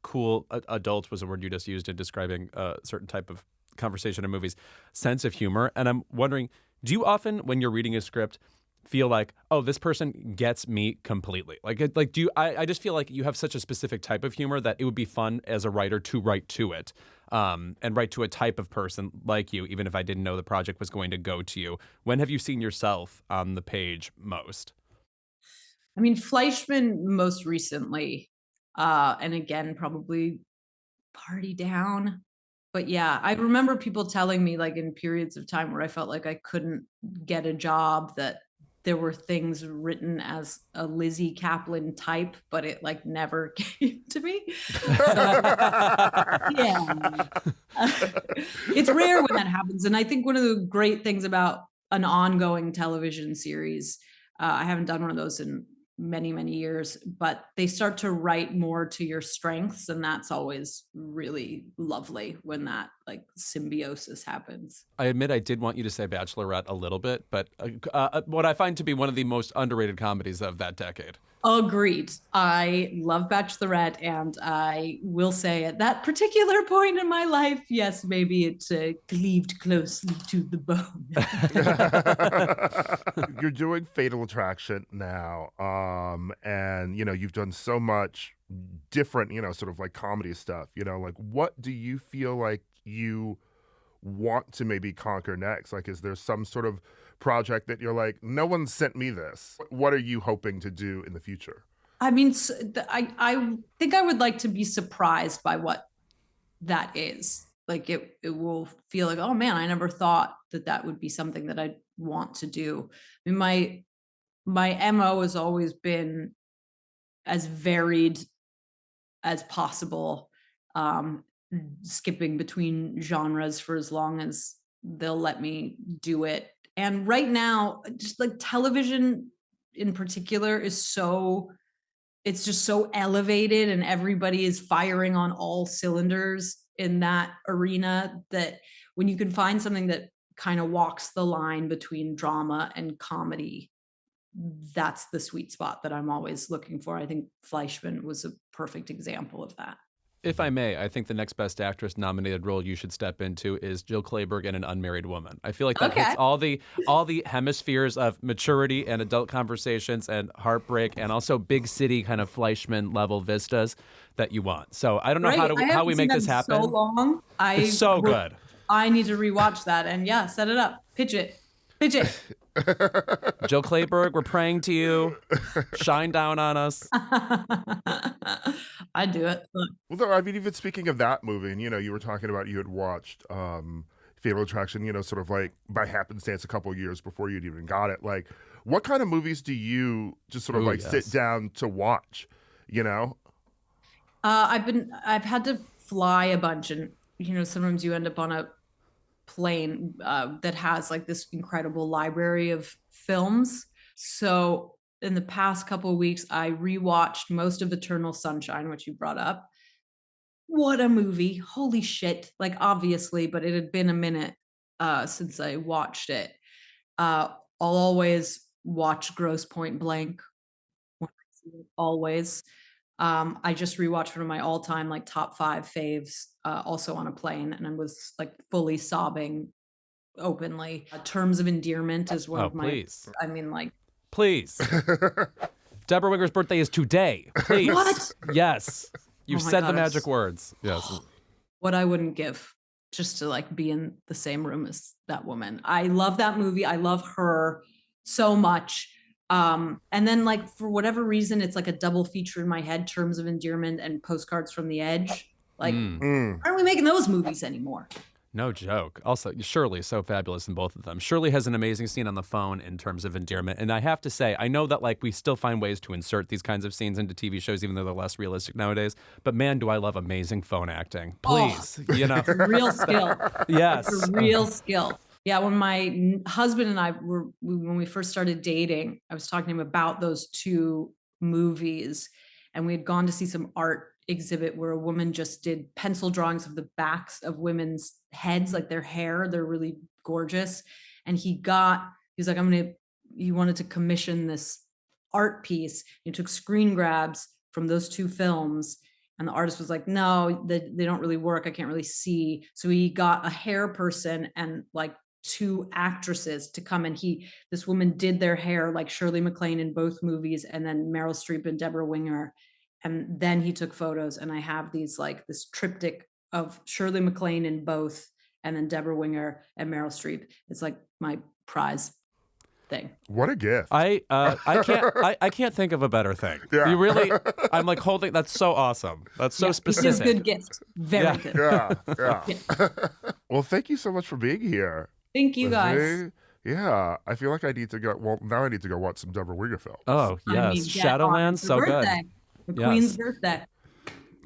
cool, adult was a word you just used in describing a certain type of conversation in movies, sense of humor. And I'm wondering, do you often, when you're reading a script, feel like, oh, this person gets me completely? Like, do you? I just feel like you have such a specific type of humor that it would be fun as a writer to write to it, and write to a type of person like you, even if I didn't know the project was going to go to you. When have you seen yourself on the page most? Fleischman most recently, and again, probably Party Down. But yeah, I remember people telling me like in periods of time where I felt like I couldn't get a job, that there were things written as a Lizzy Caplan type, but it like never came to me. Yeah. It's rare when that happens. And I think one of the great things about an ongoing television series, I haven't done one of those in many, many years, but they start to write more to your strengths. And that's always really lovely when that like symbiosis happens. I admit I did want you to say Bachelorette a little bit, but what I find to be one of the most underrated comedies of that decade. Agreed. I love Bachelorette, and I will say at that particular point in my life, yes, maybe it cleaved closely to the bone. You're doing Fatal Attraction now, and you've done so much different, sort of like comedy stuff. Like what do you feel like you want to maybe conquer next? Like, is there some sort of project that you're like, no one sent me this? What are you hoping to do in the future? I mean, I think I would like to be surprised by what that is. Like it will feel like, oh man, I never thought that would be something that I'd want to do. I mean, my MO has always been as varied as possible, skipping between genres for as long as they'll let me do it. And right now, just like television in particular it's just so elevated, and everybody is firing on all cylinders in that arena, that when you can find something that kind of walks the line between drama and comedy, that's the sweet spot that I'm always looking for. I think Fleischman was a perfect example of that. If I may, I think the next Best Actress nominated role you should step into is Jill Clayburgh in An Unmarried Woman. I feel like that hits all the hemispheres of maturity and adult conversations and heartbreak, and also big city kind of Fleischman level vistas that you want. So I don't know how we make this happen. So long, it's so good. I need to rewatch that, and yeah, set it up, pitch it. Jill Clayburgh, we're praying to you. Shine down on us. I'd do it. Look. Well, though, I mean, even speaking of that movie, and you were talking about you had watched Fatal Attraction, sort of like by happenstance a couple of years before you'd even got it. Like, what kind of movies do you just sort of sit down to watch? I've had to fly a bunch, and sometimes you end up on a plane that has like this incredible library of films. So in the past couple of weeks, I rewatched most of Eternal Sunshine, which you brought up. What a movie. Holy shit. Like, obviously, but it had been a minute since I watched it. I'll always watch Grosse Pointe Blank. Always. I just rewatched one of my all-time like top 5 faves, also on a plane, and I was like fully sobbing openly. Terms of Endearment is one of my. Please. I mean, like. Please. Deborah Winger's birthday is today. Please. What? Yes. You've said the magic words. Yes. What I wouldn't give just to like be in the same room as that woman. I love that movie. I love her so much. And then like for whatever reason, it's like a double feature in my head, Terms of Endearment and Postcards from the Edge. Like, why aren't we making those movies anymore? No joke. Also, Shirley, so fabulous in both of them. Shirley has an amazing scene on the phone in Terms of Endearment. And I have to say, I know that like we still find ways to insert these kinds of scenes into TV shows, even though they're less realistic nowadays. But man, do I love amazing phone acting. Please, Real skill. Yes. It's a real skill. Yeah, when my husband and I when we first started dating, I was talking to him about those 2 movies, and we had gone to see some art exhibit where a woman just did pencil drawings of the backs of women's heads, like their hair. They're really gorgeous. And he's like, he wanted to commission this art piece. He took screen grabs from those 2 films. And the artist was like, no, they don't really work. I can't really see. So he got a hair person and like 2 actresses to come, and this woman did their hair like Shirley MacLaine in both movies, and then Meryl Streep and Deborah Winger. And then he took photos, and I have this triptych of Shirley MacLaine in both, and then Deborah Winger and Meryl Streep. It's like my prize. thing. What a gift. I can't think of a better thing. Yeah. You really, I'm like holding. That's so awesome. That's so specific. It's a good gift. Very good. Yeah. Well, thank you so much for being here. Thank you, guys. Lizzy. Yeah, I feel like I need to go. Well, now I need to go watch some Deborah Winger films. Oh yes, I mean, Shadowlands, so good. The Yes. Queen's birthday.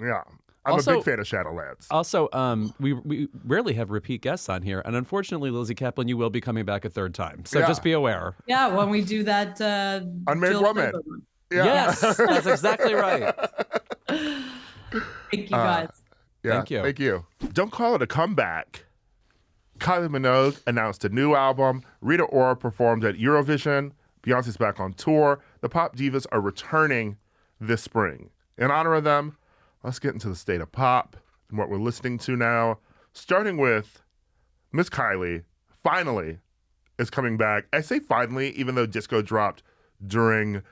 Yeah, I'm Also- a big fan of Shadowlands. Also, we rarely have repeat guests on here, and unfortunately, Lizzy Caplan, you will be coming back a third time. So Yeah. just be aware. Yeah, when we do that Unmarried Jill Woman. Silver one. Yeah. Yes, that's exactly right. Thank you, guys. Yeah, Thank you. Don't call it a comeback. Kylie Minogue announced a new album. Rita Ora performed at EuroVision. Beyonce's back on tour. The pop divas are returning this spring. In honor of them, let's get into the state of pop and what we're listening to now. Starting with Miss Kylie, finally, is coming back. I say finally, even though disco dropped during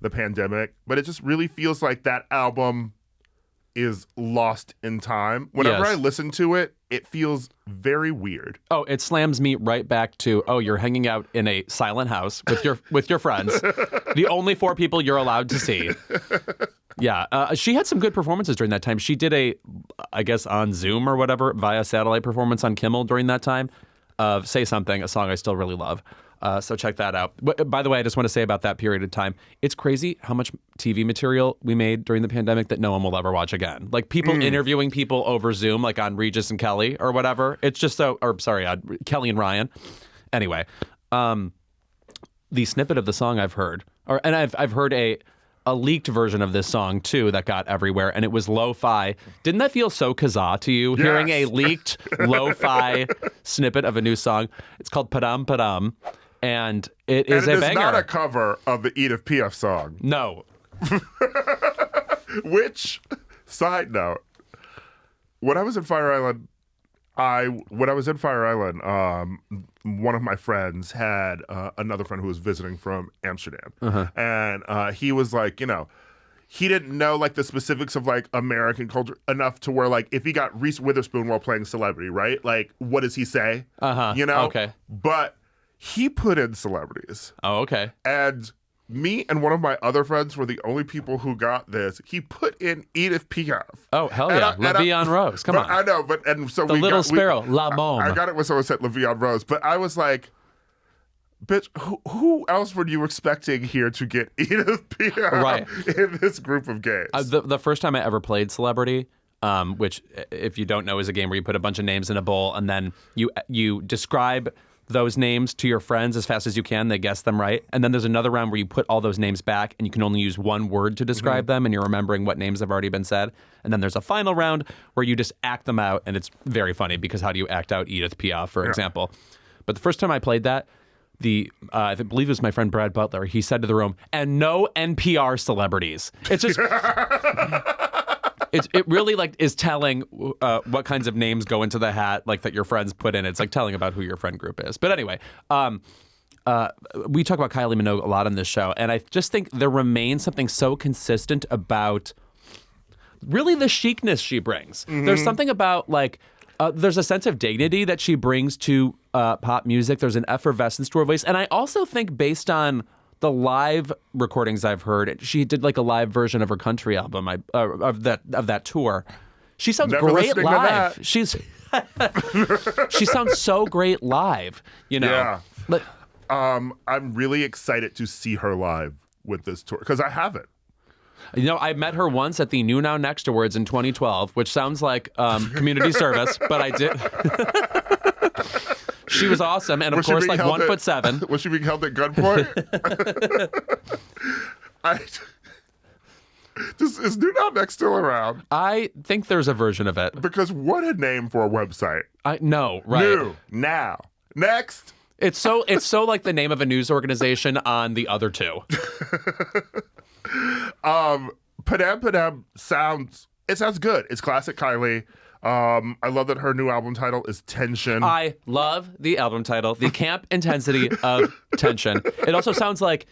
the pandemic, but it just really feels like that album is lost in time. Whenever Yes. I listen to it, it feels very weird. Oh, it slams me right back to, oh, you're hanging out in a silent house with your friends. The only 4 people you're allowed to see. Yeah, she had some good performances during that time. She did I guess on Zoom or whatever, via satellite performance on Kimmel during that time of Say Something, a song I still really love. So check that out. By the way, I just want to say about that period of time, it's crazy how much TV material we made during the pandemic that no one will ever watch again. Like people interviewing people over Zoom, like on Regis and Kelly or whatever. It's just Kelly and Ryan. Anyway, the snippet of the song I've heard, and I've heard a leaked version of this song too that got everywhere, and it was lo-fi. Didn't that feel so kazaa to you? Yes. Hearing a leaked lo-fi snippet of a new song. It's called Padam Padam, and it is and a it is banger. not a cover of the Edith Piaf song. No. Which, side note, when I was in Fire Island, one of my friends had another friend who was visiting from Amsterdam, and he was like, he didn't know like the specifics of like American culture enough to where like if he got Reese Witherspoon while playing Celebrity, right? Like, what does he say? Okay. But he put in celebrities, Oh, okay. and me and one of my other friends were the only people who got this. He put in Edith Piaf. Oh, hell yeah. La Vie en Rose. Come on. I know, and so The Little Sparrow, La Môme. I got it when someone said La Vie en Rose, but I was like, bitch, who else were you expecting here to get Edith Piaf Right. in this group of games? The first time I ever played Celebrity, which if you don't know is a game where you put a bunch of names in a bowl and then you describe those names to your friends as fast as you can. They guess them right. And then there's another round where you put all those names back and you can only use one word to describe them and you're remembering what names have already been said. And then there's a final round where you just act them out, and it's very funny because how do you act out Edith Piaf, for example? But the first time I played that, I believe it was my friend Brad Butler, he said to the room, and no NPR celebrities. It's just... It really like is telling what kinds of names go into the hat like that your friends put in. It's like telling about who your friend group is. But anyway, we talk about Kylie Minogue a lot on this show, and I just think there remains something so consistent about really the chicness she brings. There's something about like there's a sense of dignity that she brings to pop music. There's an effervescence to her voice, and I also think based on the live recordings I've heard, she did like a live version of her country album of that tour. She sounds Never great listening to live. that. She sounds so great live. Yeah. But I'm really excited to see her live with this tour because I haven't. I met her once at the New Now Next Awards in 2012, which sounds like community service, but I did. She was awesome, and of course, like 1'7". Was she being held at gunpoint? Is New Now Next still around? I think there's a version of it. Because what a name for a website. I know, right? New Now Next. It's so like the name of a news organization on the other two. Padam Padam sounds good. It's classic Kylie. I love that her new album title is Tension. I love the album title, the camp intensity of Tension. It also sounds like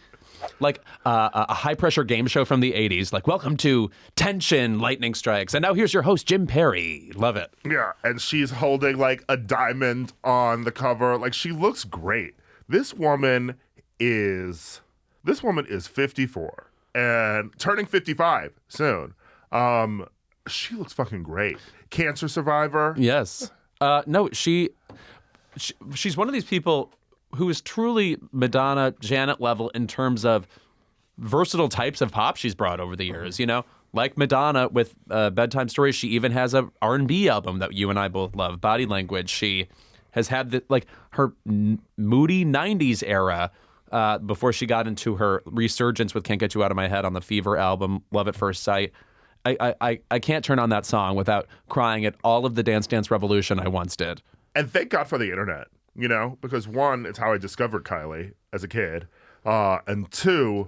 a high-pressure game show from the 80s, like, welcome to Tension Lightning Strikes. And now here's your host, Jim Perry. Love it. Yeah, and she's holding like a diamond on the cover. Like, she looks great. This woman is, this woman is 54 and turning 55 soon. She looks fucking great. Cancer survivor. Yes. No, she's one of these people who is truly Madonna, Janet level in terms of versatile types of pop she's brought over the years, you know? Like Madonna with Bedtime Stories, she even has a R&B album that you and I both love, Body Language. She has had her moody 90s era before she got into her resurgence with Can't Get You Out of My Head on the Fever album, Love at First Sight. I can't turn on that song without crying at all of the Dance Dance Revolution I once did. And thank God for the internet, you know, because one, it's how I discovered Kylie as a kid. And two,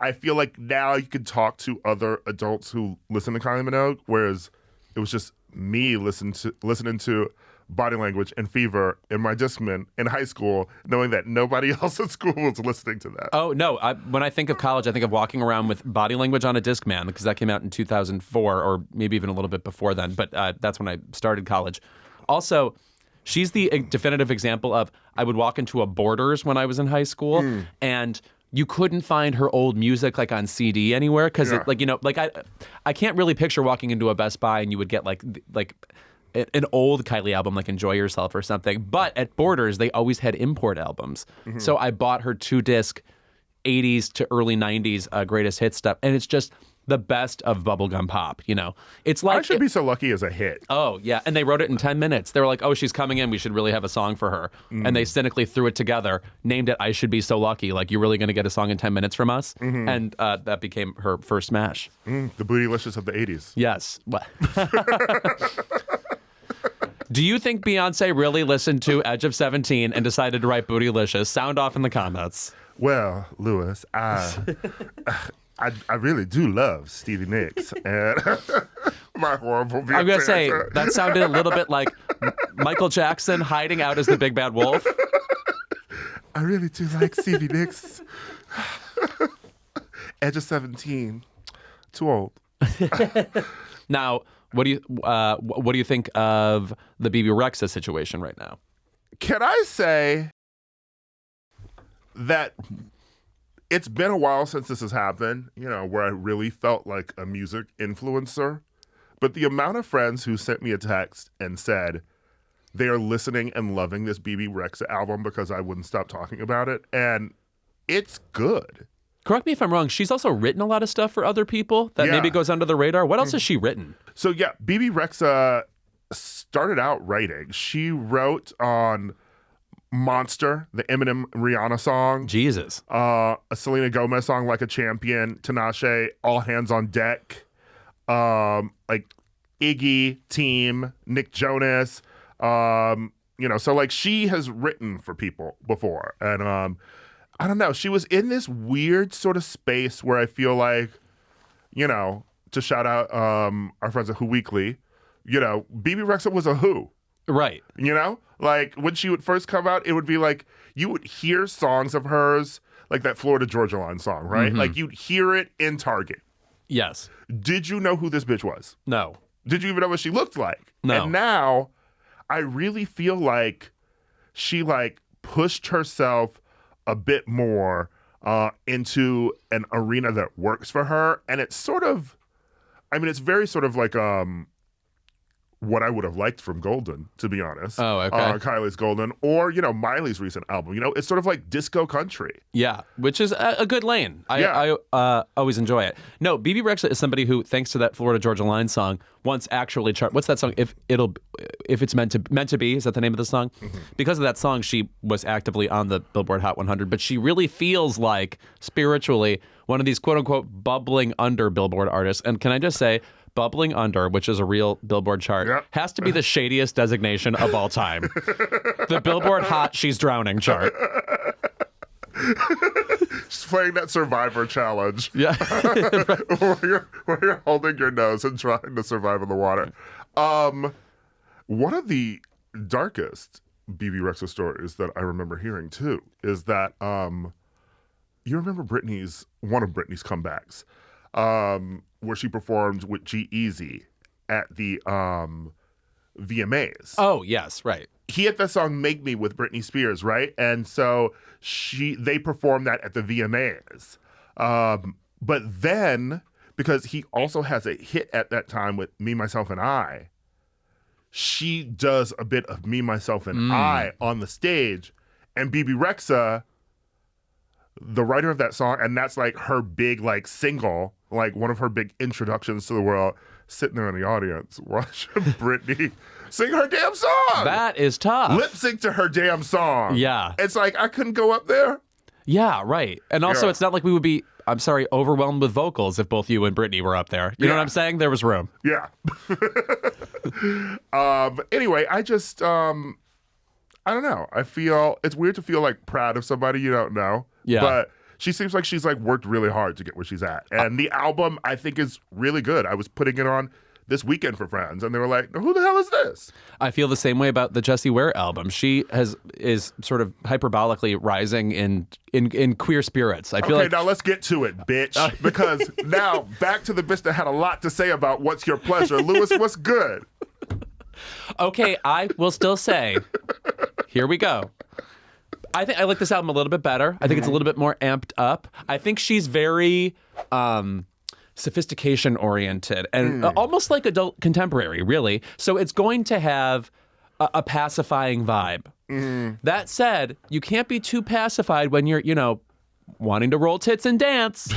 I feel like now you can talk to other adults who listen to Kylie Minogue, whereas it was just me listening to Body Language and Fever in my Discman in high school, knowing that nobody else at school was listening to that. Oh, no. When I think of college, I think of walking around with Body Language on a Discman, because that came out in 2004 or maybe even a little bit before then. But that's when I started college. Also, she's the definitive example of, I would walk into a Borders when I was in high school, and you couldn't find her old music like on CD anywhere because I can't really picture walking into a Best Buy and you would get like an old Kylie album like Enjoy Yourself or something. But at Borders, they always had import albums. So I bought her 2-disc 80s to early 90s greatest hit stuff, and it's just the best of bubblegum pop, you know? It's like I Should Be So Lucky as a hit. Oh, yeah. And they wrote it in 10 minutes. They were like, oh, she's coming in. We should really have a song for her. And they cynically threw it together, named it I Should Be So Lucky. Like, you're really going to get a song in 10 minutes from us? And that became her first smash. The bootylicious of the 80s. Yes. Do you think Beyonce really listened to Edge of 17 and decided to write Bootylicious? Sound off in the comments. Well, Lewis, I really do love Stevie Nicks and my horrible Beyonce. I'm going to say, that sounded a little bit like Michael Jackson hiding out as the big bad wolf. I really do like Stevie Nicks. Edge of 17. Too old. Now, what do you think of the Bebe Rexha situation right now? Can I say that it's been a while since this has happened, you know, where I really felt like a music influencer. But the amount of friends who sent me a text and said they are listening and loving this Bebe Rexha album because I wouldn't stop talking about it. And it's good. Correct me if I'm wrong. She's also written a lot of stuff for other people that maybe goes under the radar. What else has she written? So, yeah, Bebe Rexha started out writing. She wrote on Monster, the Eminem Rihanna song. Jesus. A Selena Gomez song, Like a Champion, Tinashe, All Hands on Deck. Like Iggy, Team, Nick Jonas. You know, so like she has written for people before. And I don't know, she was in this weird sort of space where I feel like, you know, to shout out our friends at Who Weekly, you know, Bebe Rexha was a Who. Right. You know? Like, when she would first come out, it would be like, you would hear songs of hers, like that Florida Georgia Line song, right? Like, you'd hear it in Target. Yes. Did you know who this bitch was? No. Did you even know what she looked like? No. And now, I really feel like she, like, pushed herself a bit more into an arena that works for her. And it's sort of, I mean, it's very sort of like, what I would have liked from Golden, to be honest. Oh, okay. Kylie's Golden, or, you know, Miley's recent album. You know, it's sort of like disco country. Yeah, which is a good lane. I always enjoy it. No, Bebe Rexha is somebody who, thanks to that Florida Georgia Line song, once actually what's that song? If it's meant to be, is that the name of the song? Because of that song, she was actively on the Billboard Hot 100, but she really feels like, spiritually, one of these quote-unquote bubbling under Billboard artists. And can I just say, bubbling under, which is a real Billboard chart, has to be the shadiest designation of all time. The Billboard Hot She's Drowning chart. She's playing that Survivor challenge. Yeah. where you're holding your nose and trying to survive in the water. One of the darkest Bebe Rexha stories that I remember hearing too is that you remember one of Britney's comebacks, where she performed with G-Eazy at the VMAs. Oh, yes, right. He had the song "Make Me" with Britney Spears, right? And so they performed that at the VMAs. But then, because he also has a hit at that time with "Me, Myself, and I," she does a bit of "Me, Myself, and I" on the stage, and Bebe Rexha, the writer of that song, and that's like her big like single, like one of her big introductions to the world, sitting there in the audience watching Britney sing her damn song. That is tough. Lip sync to her damn song. Yeah. It's like I couldn't go up there. Yeah, right. And also, Yeah. it's not like we would be, I'm sorry, overwhelmed with vocals if both you and Britney were up there. You know what I'm saying? There was room. Yeah. Anyway, I just I don't know. I feel it's weird to feel like proud of somebody you don't know. Yeah. But she seems like she's like worked really hard to get where she's at. And the album I think is really good. I was putting it on this weekend for friends and they were like, who the hell is this? I feel the same way about the Jessie Ware album. She is sort of hyperbolically rising in queer spirits. I feel Okay, like now let's get to it, bitch. Because now back to the bitch that had a lot to say about what's your pleasure. Louis, what's good? okay, I will still say, here we go. I think I like this album a little bit better. I think it's a little bit more amped up. I think she's very sophistication oriented and almost like adult contemporary, really. So it's going to have a pacifying vibe. That said, you can't be too pacified when you're, wanting to roll tits and dance.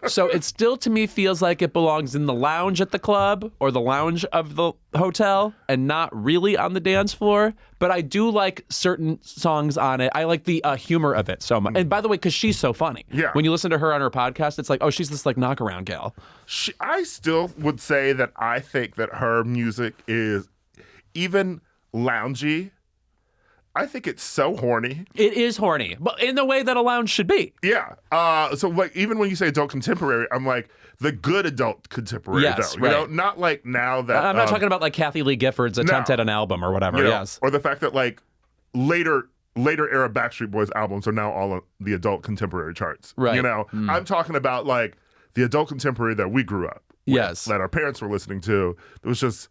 So it still, to me, feels like it belongs in the lounge at the club or the lounge of the hotel and not really on the dance floor. But I do like certain songs on it. I like the humor of it so much. And by the way, because she's so funny. Yeah. When you listen to her on her podcast, it's like, oh, she's this like knockaround gal. I still would say that I think that her music is even loungy. I think it's so horny. It is horny, but in the way that a lounge should be. Yeah. So like even when you say adult contemporary, I'm like the good adult contemporary Yes, though. right. Not like now that I'm not talking about like Kathy Lee Gifford's attempt at an album or whatever. Yes. Or the fact that like later era Backstreet Boys albums are now all on the adult contemporary charts. Right. I'm talking about like the adult contemporary that we grew up with, Yes. that our parents were listening to. It was just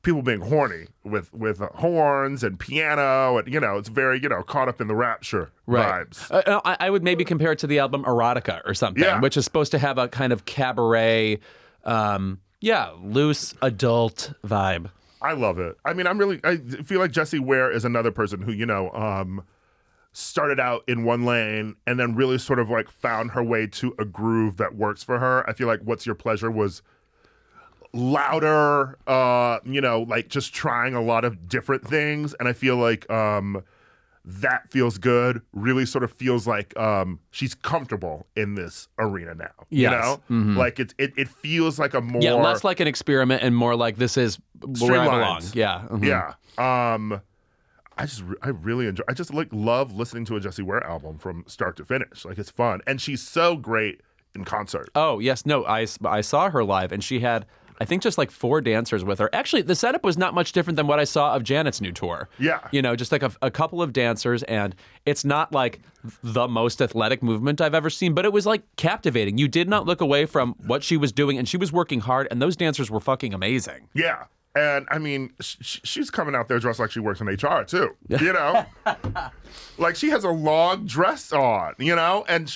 people being horny with horns and piano and it's very caught up in the rapture right. vibes. I would maybe compare it to the album Erotica or something, Yeah. which is supposed to have a kind of cabaret, loose adult vibe. I love it. I mean, I feel like Jessie Ware is another person who started out in one lane and then really sort of like found her way to a groove that works for her. I feel like What's Your Pleasure was louder, like just trying a lot of different things. And I feel like that feels good, really sort of feels like she's comfortable in this arena now. Yes. Mm-hmm. Like it feels like a more... Yeah, less like an experiment and more like this is where I belong. Yeah. Mm-hmm. Yeah. I really enjoy, I just love listening to a Jessie Ware album from start to finish. Like it's fun. And she's so great in concert. Oh, yes. No, I saw her live and she had... I think just like 4 dancers with her. Actually, the setup was not much different than what I saw of Janet's new tour. Yeah. Just like a couple of dancers, and it's not like the most athletic movement I've ever seen, but it was like captivating. You did not look away from what she was doing, and she was working hard, and those dancers were fucking amazing. Yeah. And I mean, she's coming out there dressed like she works in HR too, like she has a long dress on, and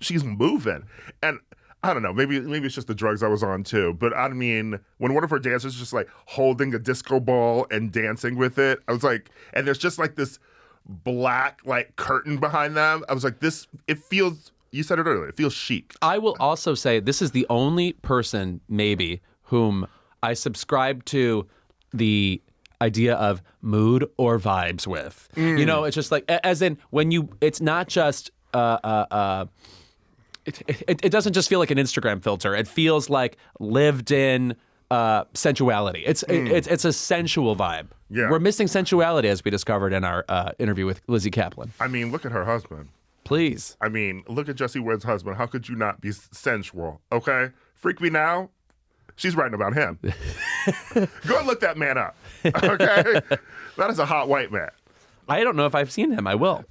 she's moving. And I don't know, maybe it's just the drugs I was on too. But I mean, when one of her dancers just like holding a disco ball and dancing with it, I was like, and there's just like this black like curtain behind them. I was like, it feels, you said it earlier, it feels chic. I will also say this is the only person maybe whom I subscribe to the idea of mood or vibes with. It's just like, as in it's not just, It doesn't just feel like an Instagram filter. It feels like lived in sensuality. It's a sensual vibe. Yeah. We're missing sensuality, as we discovered in our interview with Lizzy Caplan. I mean, look at her husband. Please. I mean, look at Jessie Ware's husband. How could you not be sensual? Okay? Freak Me Now? She's writing about him. Go and look that man up. Okay? That is a hot white man. I don't know if I've seen him. I will.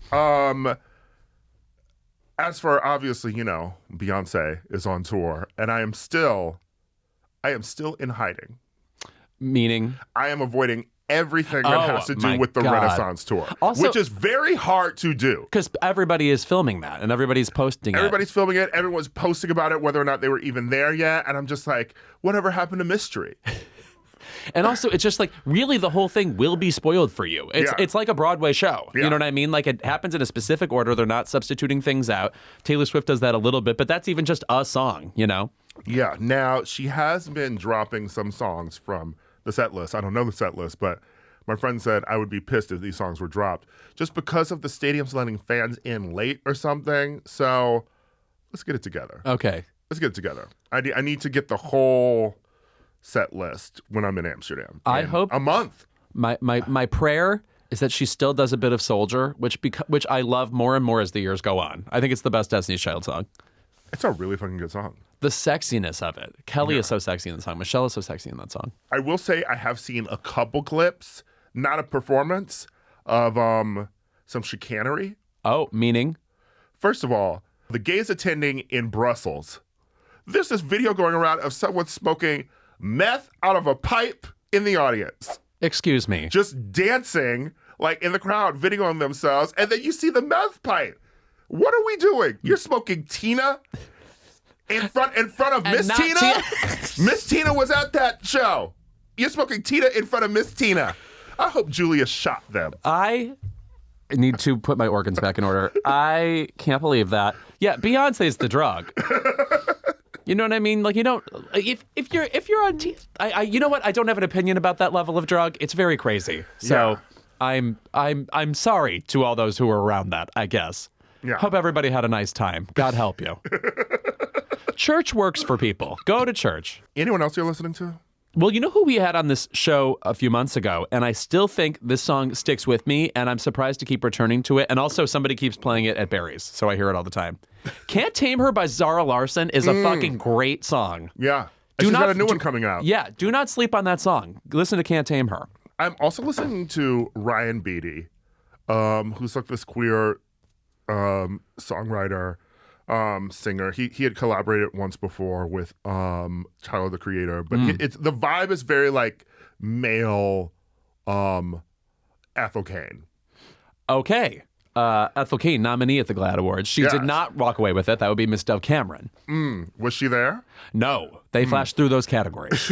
As for obviously, Beyonce is on tour, and I am still in hiding. Meaning? I am avoiding everything that has to do my with the God. Renaissance tour, Also- which is very hard to do. Because everybody is filming that and everybody's posting Everybody's filming it. Everyone's posting about it, whether or not they were even there yet. And I'm just like, whatever happened to mystery? And also, it's just like, really, the whole thing will be spoiled for you. It's like a Broadway show. Yeah. You know what I mean? Like, it happens in a specific order. They're not substituting things out. Taylor Swift does that a little bit, but that's even just a song, you know? Yeah. Now, she has been dropping some songs from the set list. I don't know the set list, but my friend said I would be pissed if these songs were dropped just because of the stadiums letting fans in late or something. So let's get it together. Okay. Let's get it together. I need to get the whole set list when I'm in Amsterdam. I in hope a month. My prayer is that she still does a bit of Soldier, which I love more and more as the years go on. I think it's the best Destiny's Child song. It's a really fucking good song. The sexiness of it. Kelly is so sexy in the song. Michelle is so sexy in that song. I will say I have seen a couple clips, not a performance, of some chicanery. Oh, meaning? First of all, the gays attending in Brussels. There's this video going around of someone smoking meth out of a pipe in the audience. Excuse me. Just dancing, like in the crowd, videoing themselves, and then you see the meth pipe. What are we doing? You're smoking Tina in front of Miss not Tina? Miss Tina was at that show. You're smoking Tina in front of Miss Tina. I hope Julia shot them. I need to put my organs back in order. I can't believe that. Yeah, Beyonce's the drug. You know what I mean? Like, you don't. If you're on, you know what? I don't have an opinion about that level of drug. It's very crazy. So Yeah. I'm sorry to all those who were around that. I guess. Yeah. Hope everybody had a nice time. God help you. Church works for people. Go to church. Anyone else you're listening to? Well, you know who we had on this show a few months ago, and I still think this song sticks with me, and I'm surprised to keep returning to it. And also, somebody keeps playing it at Barry's, so I hear it all the time. Can't Tame Her by Zara Larsson is a fucking great song. Yeah. Do She's not- got a new one coming out. Yeah, do not sleep on that song. Listen to Can't Tame Her. I'm also listening to Ryan Beatty, who's like this queer songwriter, singer. He had collaborated once before with Tyler the Creator, but it's the vibe is very like male Ethel Cain. Okay. Ethel Cain, nominee at the GLAAD Awards. She Yes. did not walk away with it. That would be Miss Dove Cameron. Was she there? No, they flashed through those categories.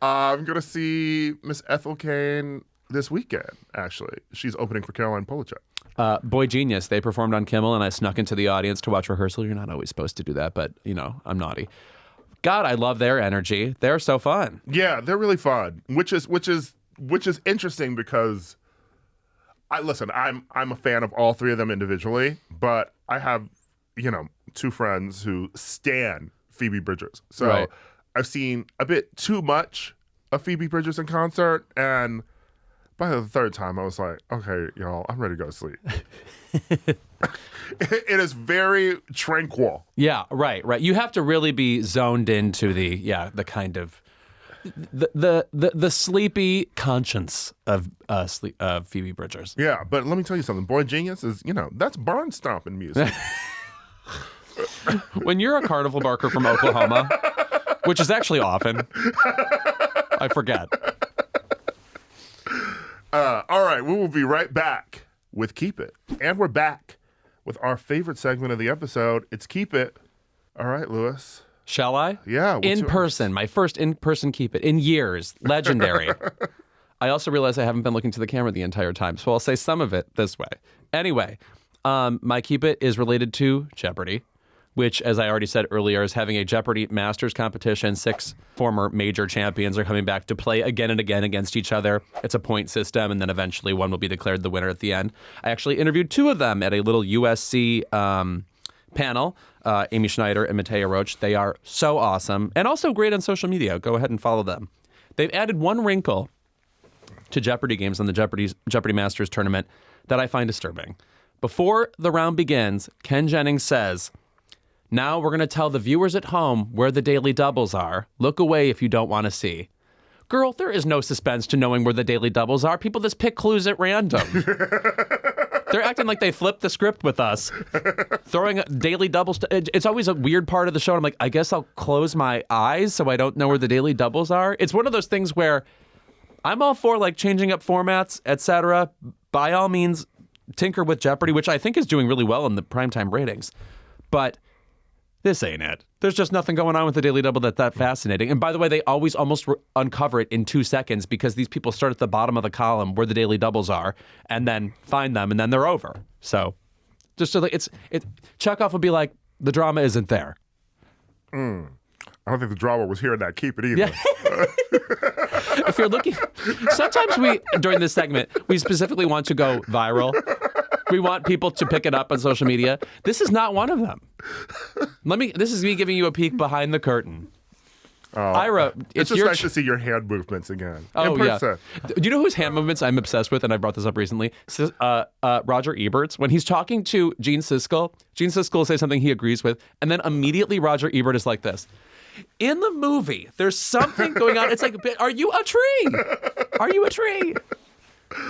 I'm gonna see Miss Ethel Cain this weekend. Actually, she's opening for Caroline Polachek. Boy Genius, they performed on Kimmel, and I snuck into the audience to watch rehearsal. You're not always supposed to do that, but, you know, I'm naughty. God, I love their energy. They're so fun. Yeah, they're really fun, which is interesting because I'm a fan of all three of them individually, but I have, two friends who stan Phoebe Bridgers. So Right. I've seen a bit too much of Phoebe Bridgers in concert, and by the third time I was like, okay, y'all, I'm ready to go to sleep. It is very tranquil. Yeah, right. You have to really be zoned into the kind of the sleepy conscience of Phoebe Bridgers. Yeah, but let me tell you something. Boy Genius is, that's barn stomping music. When you're a carnival barker from Oklahoma, which is actually often, I forget. All right, we will be right back with Keep It. And we're back with our favorite segment of the episode. It's Keep It. All right, Louis. Shall I? Yeah. what's In yours? person. My first in-person Keep It. In years. Legendary. I also realize I haven't been looking to the camera the entire time, so I'll say some of it this way. Anyway, my Keep It is related to Jeopardy, which, as I already said earlier, is having a Jeopardy Masters competition. 6 former major champions are coming back to play again and again against each other. It's a point system, and then eventually one will be declared the winner at the end. I actually interviewed 2 of them at a little USC panel, Amy Schneider and Mattea Roach. They are so awesome and also great on social media. Go ahead and follow them. They've added one wrinkle to Jeopardy games on the Jeopardy Masters tournament that I find disturbing. Before the round begins, Ken Jennings says, "Now we're going to tell the viewers at home where the daily doubles are. Look away if you don't want to see." Girl, there is no suspense to knowing where the daily doubles are. People just pick clues at random. They're acting like they flipped the script with us, throwing daily doubles. It's always a weird part of the show. And I'm like, I guess I'll close my eyes so I don't know where the daily doubles are. It's one of those things where I'm all for like changing up formats, etc. By all means, tinker with Jeopardy, which I think is doing really well in the primetime ratings. But this ain't it. There's just nothing going on with the Daily Double that's that fascinating. And by the way, they always almost uncover it in 2 seconds because these people start at the bottom of the column where the Daily Doubles are and then find them and then they're over. So just so like Chekhov would be like, the drama isn't there. I don't think the drama was here in that Keep It either. Yeah. If you're looking, sometimes during this segment, we specifically want to go viral. We want people to pick it up on social media. This is not one of them. This is me giving you a peek behind the curtain. Ira, it's just nice to see your hand movements again. Oh, yeah. Do you know whose hand movements I'm obsessed with? And I brought this up recently. Roger Ebert's. When he's talking to Gene Siskel will say something he agrees with. And then immediately Roger Ebert is like this. In the movie, there's something going on. It's like, are you a tree? Are you a tree?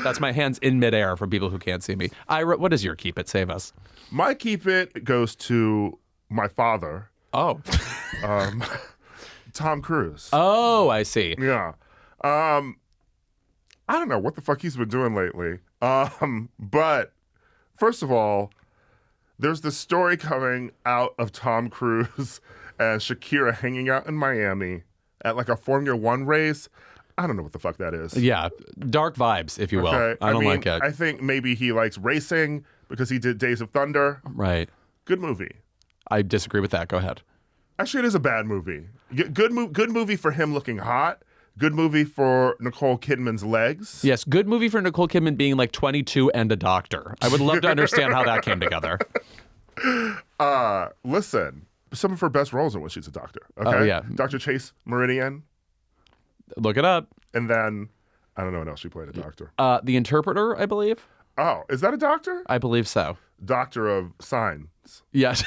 That's my hands in midair for people who can't see me. Ira, what is your Keep It? Save us. My Keep It goes to my father. Oh. Tom Cruise. Oh, I see. Yeah. I don't know what the fuck he's been doing lately. But first of all, there's this story coming out of Tom Cruise and Shakira hanging out in Miami at like a Formula One race. I don't know what the fuck that is. Yeah, dark vibes, if you will. Okay. I mean, like it. I think maybe he likes racing because he did Days of Thunder. Right. Good movie. I disagree with that. Go ahead. Actually, it is a bad movie. Good movie for him looking hot. Good movie for Nicole Kidman's legs. Yes, good movie for Nicole Kidman being like 22 and a doctor. I would love to understand how that came together. Listen, some of her best roles are when she's a doctor. Okay? Oh, yeah. Dr. Chase Meridian. Look it up. And then, I don't know what else she played a doctor. The Interpreter, I believe. Oh, is that a doctor? I believe so. Doctor of Signs. Yes,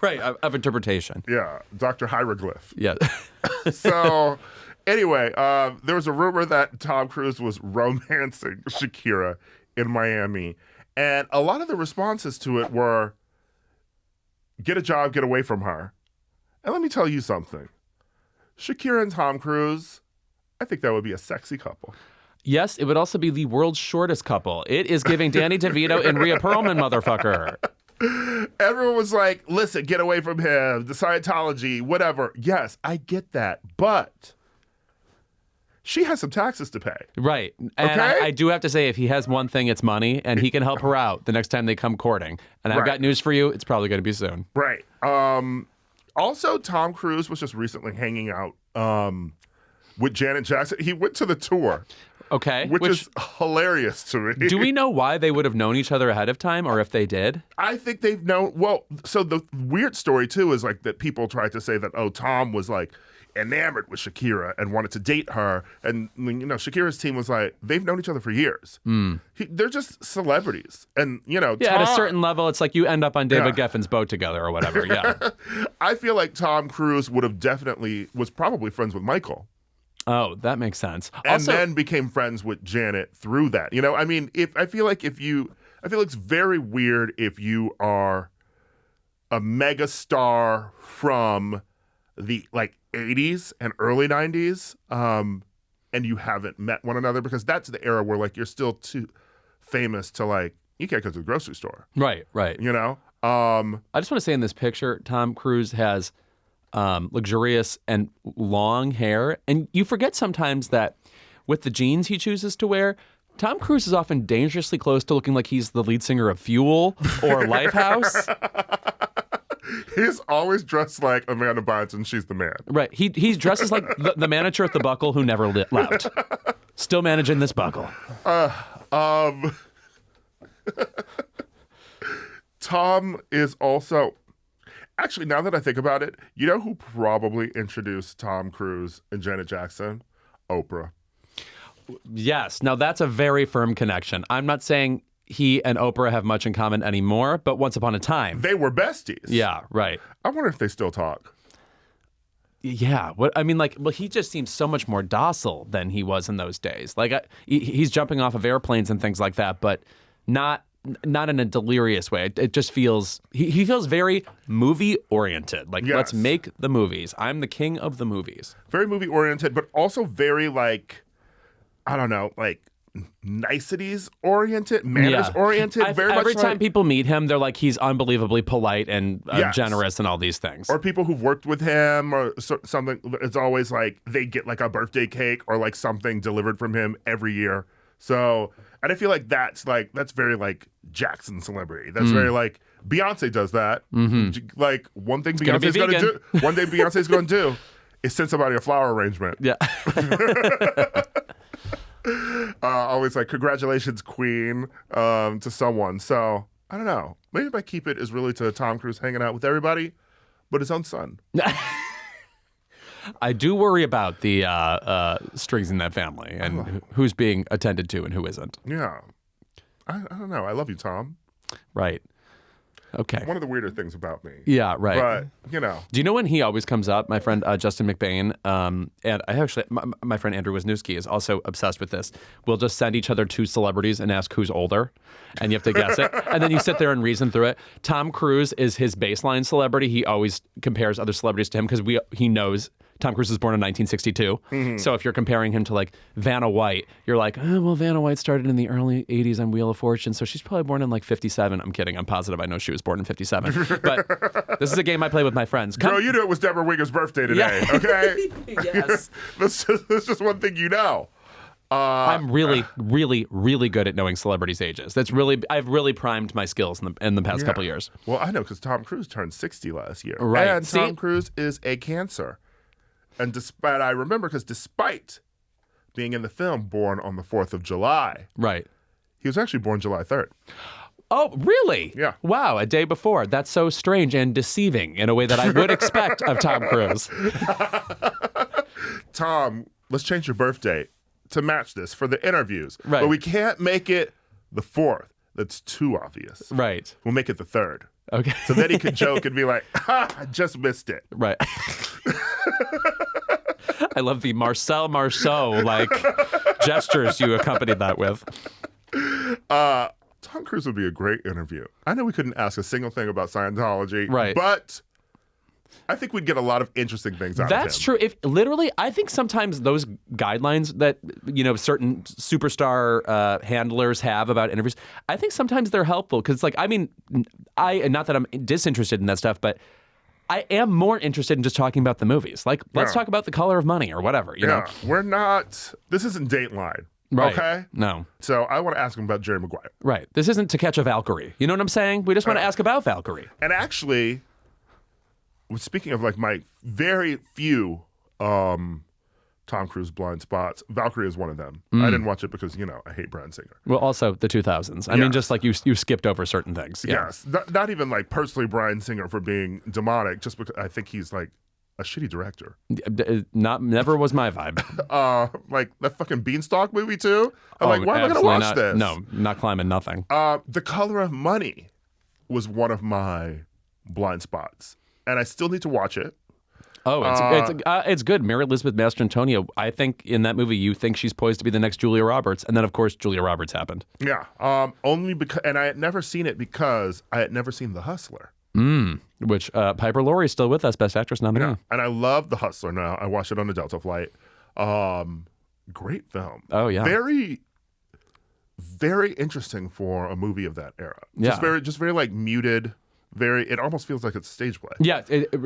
right, of interpretation. Yeah, Dr. Hieroglyph. Yeah. So, anyway, there was a rumor that Tom Cruise was romancing Shakira in Miami. And a lot of the responses to it were, get a job, get away from her. And let me tell you something. Shakira and Tom Cruise, I think that would be a sexy couple. Yes, it would also be the world's shortest couple. It is giving Danny DeVito and Rhea Perlman, motherfucker. Everyone was like, listen, get away from him, the Scientology, whatever. Yes, I get that. But she has some taxes to pay. Right. And okay? I do have to say, if he has one thing, it's money, and he can help her out the next time they come courting. And I've got news for you. It's probably going to be soon. Right. Also, Tom Cruise was just recently hanging out with Janet Jackson. He went to the tour. Okay. Which is hilarious to me. Do we know why they would have known each other ahead of time, or if they did? I think they've known. Well, so the weird story, too, is like that people tried to say that, oh, Tom was like enamored with Shakira and wanted to date her. And, you know, Shakira's team was like, they've known each other for years. They're just celebrities. And, you know, Tom, at a certain level, it's like you end up on David Geffen's boat together or whatever. Yeah. I feel like Tom Cruise was probably friends with Michael. Oh, that makes sense. And also, then became friends with Janet through that. You know, I mean, I feel like it's very weird if you are a mega star from the like 80s and early 90s, and you haven't met one another, because that's the era where like you're still too famous to like, you can't go to the grocery store. Right. You know? I just want to say in this picture, Tom Cruise has luxurious and long hair. And you forget sometimes that with the jeans he chooses to wear, Tom Cruise is often dangerously close to looking like he's the lead singer of Fuel or Lifehouse. He's always dressed like Amanda Bynes and she's the man. Right. He dresses like the manager at the Buckle who never left. Still managing this Buckle. Tom is also... Actually, now that I think about it, you know who probably introduced Tom Cruise and Janet Jackson? Oprah. Yes. Now, that's a very firm connection. I'm not saying he and Oprah have much in common anymore, but once upon a time. They were besties. Yeah, right. I wonder if they still talk. Yeah. He just seems so much more docile than he was in those days. Like, he's jumping off of airplanes and things like that, but not not in a delirious way. It just feels he feels very movie oriented. Like, Yes. let's make the movies. I'm the king of the movies. Very movie oriented, but also very like, I don't know, like niceties oriented, manners oriented. Very Every much time like, people meet him, they're like, he's unbelievably polite and Yes. generous and all these things. or people who've worked with him or something. It's always like they get like a birthday cake or like something delivered from him every year. So, and I feel like that's very like Jackson celebrity. That's very like Beyonce does that. Like one thing gonna be Beyonce's going to vegan. do, one thing Beyonce's going to do is send somebody a flower arrangement. Yeah. Always like, congratulations, queen, to someone. So I don't know. Maybe my keep it is really to Tom Cruise hanging out with everybody, but his own son. I do worry about the strings in that family and who's being attended to and who isn't. Yeah. I don't know. I love you, Tom. Right. Okay. One of the weirder things about me. Yeah, right. But, you know. Do you know when he always comes up? My friend Justin McBain, and I actually, my friend Andrew Wisniewski is also obsessed with this. We'll just send each other two celebrities and ask who's older, and you have to guess it. And then you sit there and reason through it. Tom Cruise is his baseline celebrity. He always compares other celebrities to him because he knows Tom Cruise was born in 1962. So if you're comparing him to like Vanna White, you're like, oh, well, Vanna White started in the early 80s on Wheel of Fortune, so she's probably born in like 57. I'm kidding. I'm positive I know she was born in 57. But this is a game I play with my friends. Girl, you knew it was Deborah Winger's birthday today, okay? Yes. that's just one thing you know. I'm really, really, really good at knowing celebrities' ages. I've really primed my skills in the past couple years. Well, I know because Tom Cruise turned 60 last year. Right. And See? Tom Cruise is a Cancer. And despite being in the film born on the 4th of July, Right. he was actually born July 3rd. Oh, really? Yeah. Wow, a day before. That's so strange and deceiving in a way that I would expect of Tom Cruise. Tom, let's change your birth date to match this for the interviews. Right. But we can't make it the 4th. That's too obvious. Right. We'll make it the 3rd. Okay. So then he could joke and be like, ha, I just missed it. Right. I love the Marcel Marceau gestures you accompanied that with. Tom Cruise would be a great interview. I know we couldn't ask a single thing about Scientology, Right. But I think we'd get a lot of interesting things out of him. That's true. If literally, I think sometimes those guidelines that certain superstar handlers have about interviews, I think sometimes they're helpful because, not that I'm disinterested in that stuff, but I am more interested in just talking about the movies. Like, let's talk about The Color of Money or whatever. You know, we're not. This isn't Dateline, right? Okay, no. So I want to ask him about Jerry Maguire. Right. This isn't To Catch a Valkyrie. You know what I'm saying? We just want to ask about Valkyrie. And actually, speaking of like my very few Tom Cruise blind spots, Valkyrie is one of them. I didn't watch it because I hate Bryan Singer. Well, also the 2000s. I mean, just like you skipped over certain things. Yeah. Yes, not even like personally Bryan Singer for being demonic, just because I think he's like a shitty director. Never was my vibe. Like that fucking Beanstalk movie too. I'm like, why am I gonna watch this? No, not climbing nothing. The Color of Money was one of my blind spots, and I still need to watch it. Oh, it's good. Mary Elizabeth Mastrantonio. I think in that movie, you think she's poised to be the next Julia Roberts, and then of course Julia Roberts happened. Yeah. Only because, and I had never seen it because I had never seen The Hustler. Which Piper Laurie is still with us, Best Actress nominee. Yeah. And I love The Hustler now. I watched it on a Delta flight. Great film. Oh yeah. Very, very interesting for a movie of that era. Yeah. Just very like muted. It almost feels like it's a stage play. Yeah.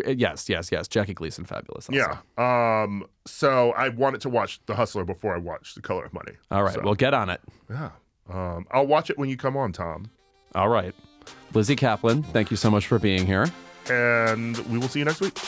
Yes. Jackie Gleason, fabulous. Also. Yeah. So I wanted to watch The Hustler before I watched The Color of Money. All right. Well, get on it. Yeah. I'll watch it when you come on, Tom. All right. Lizzy Caplan, thank you so much for being here. And we will see you next week.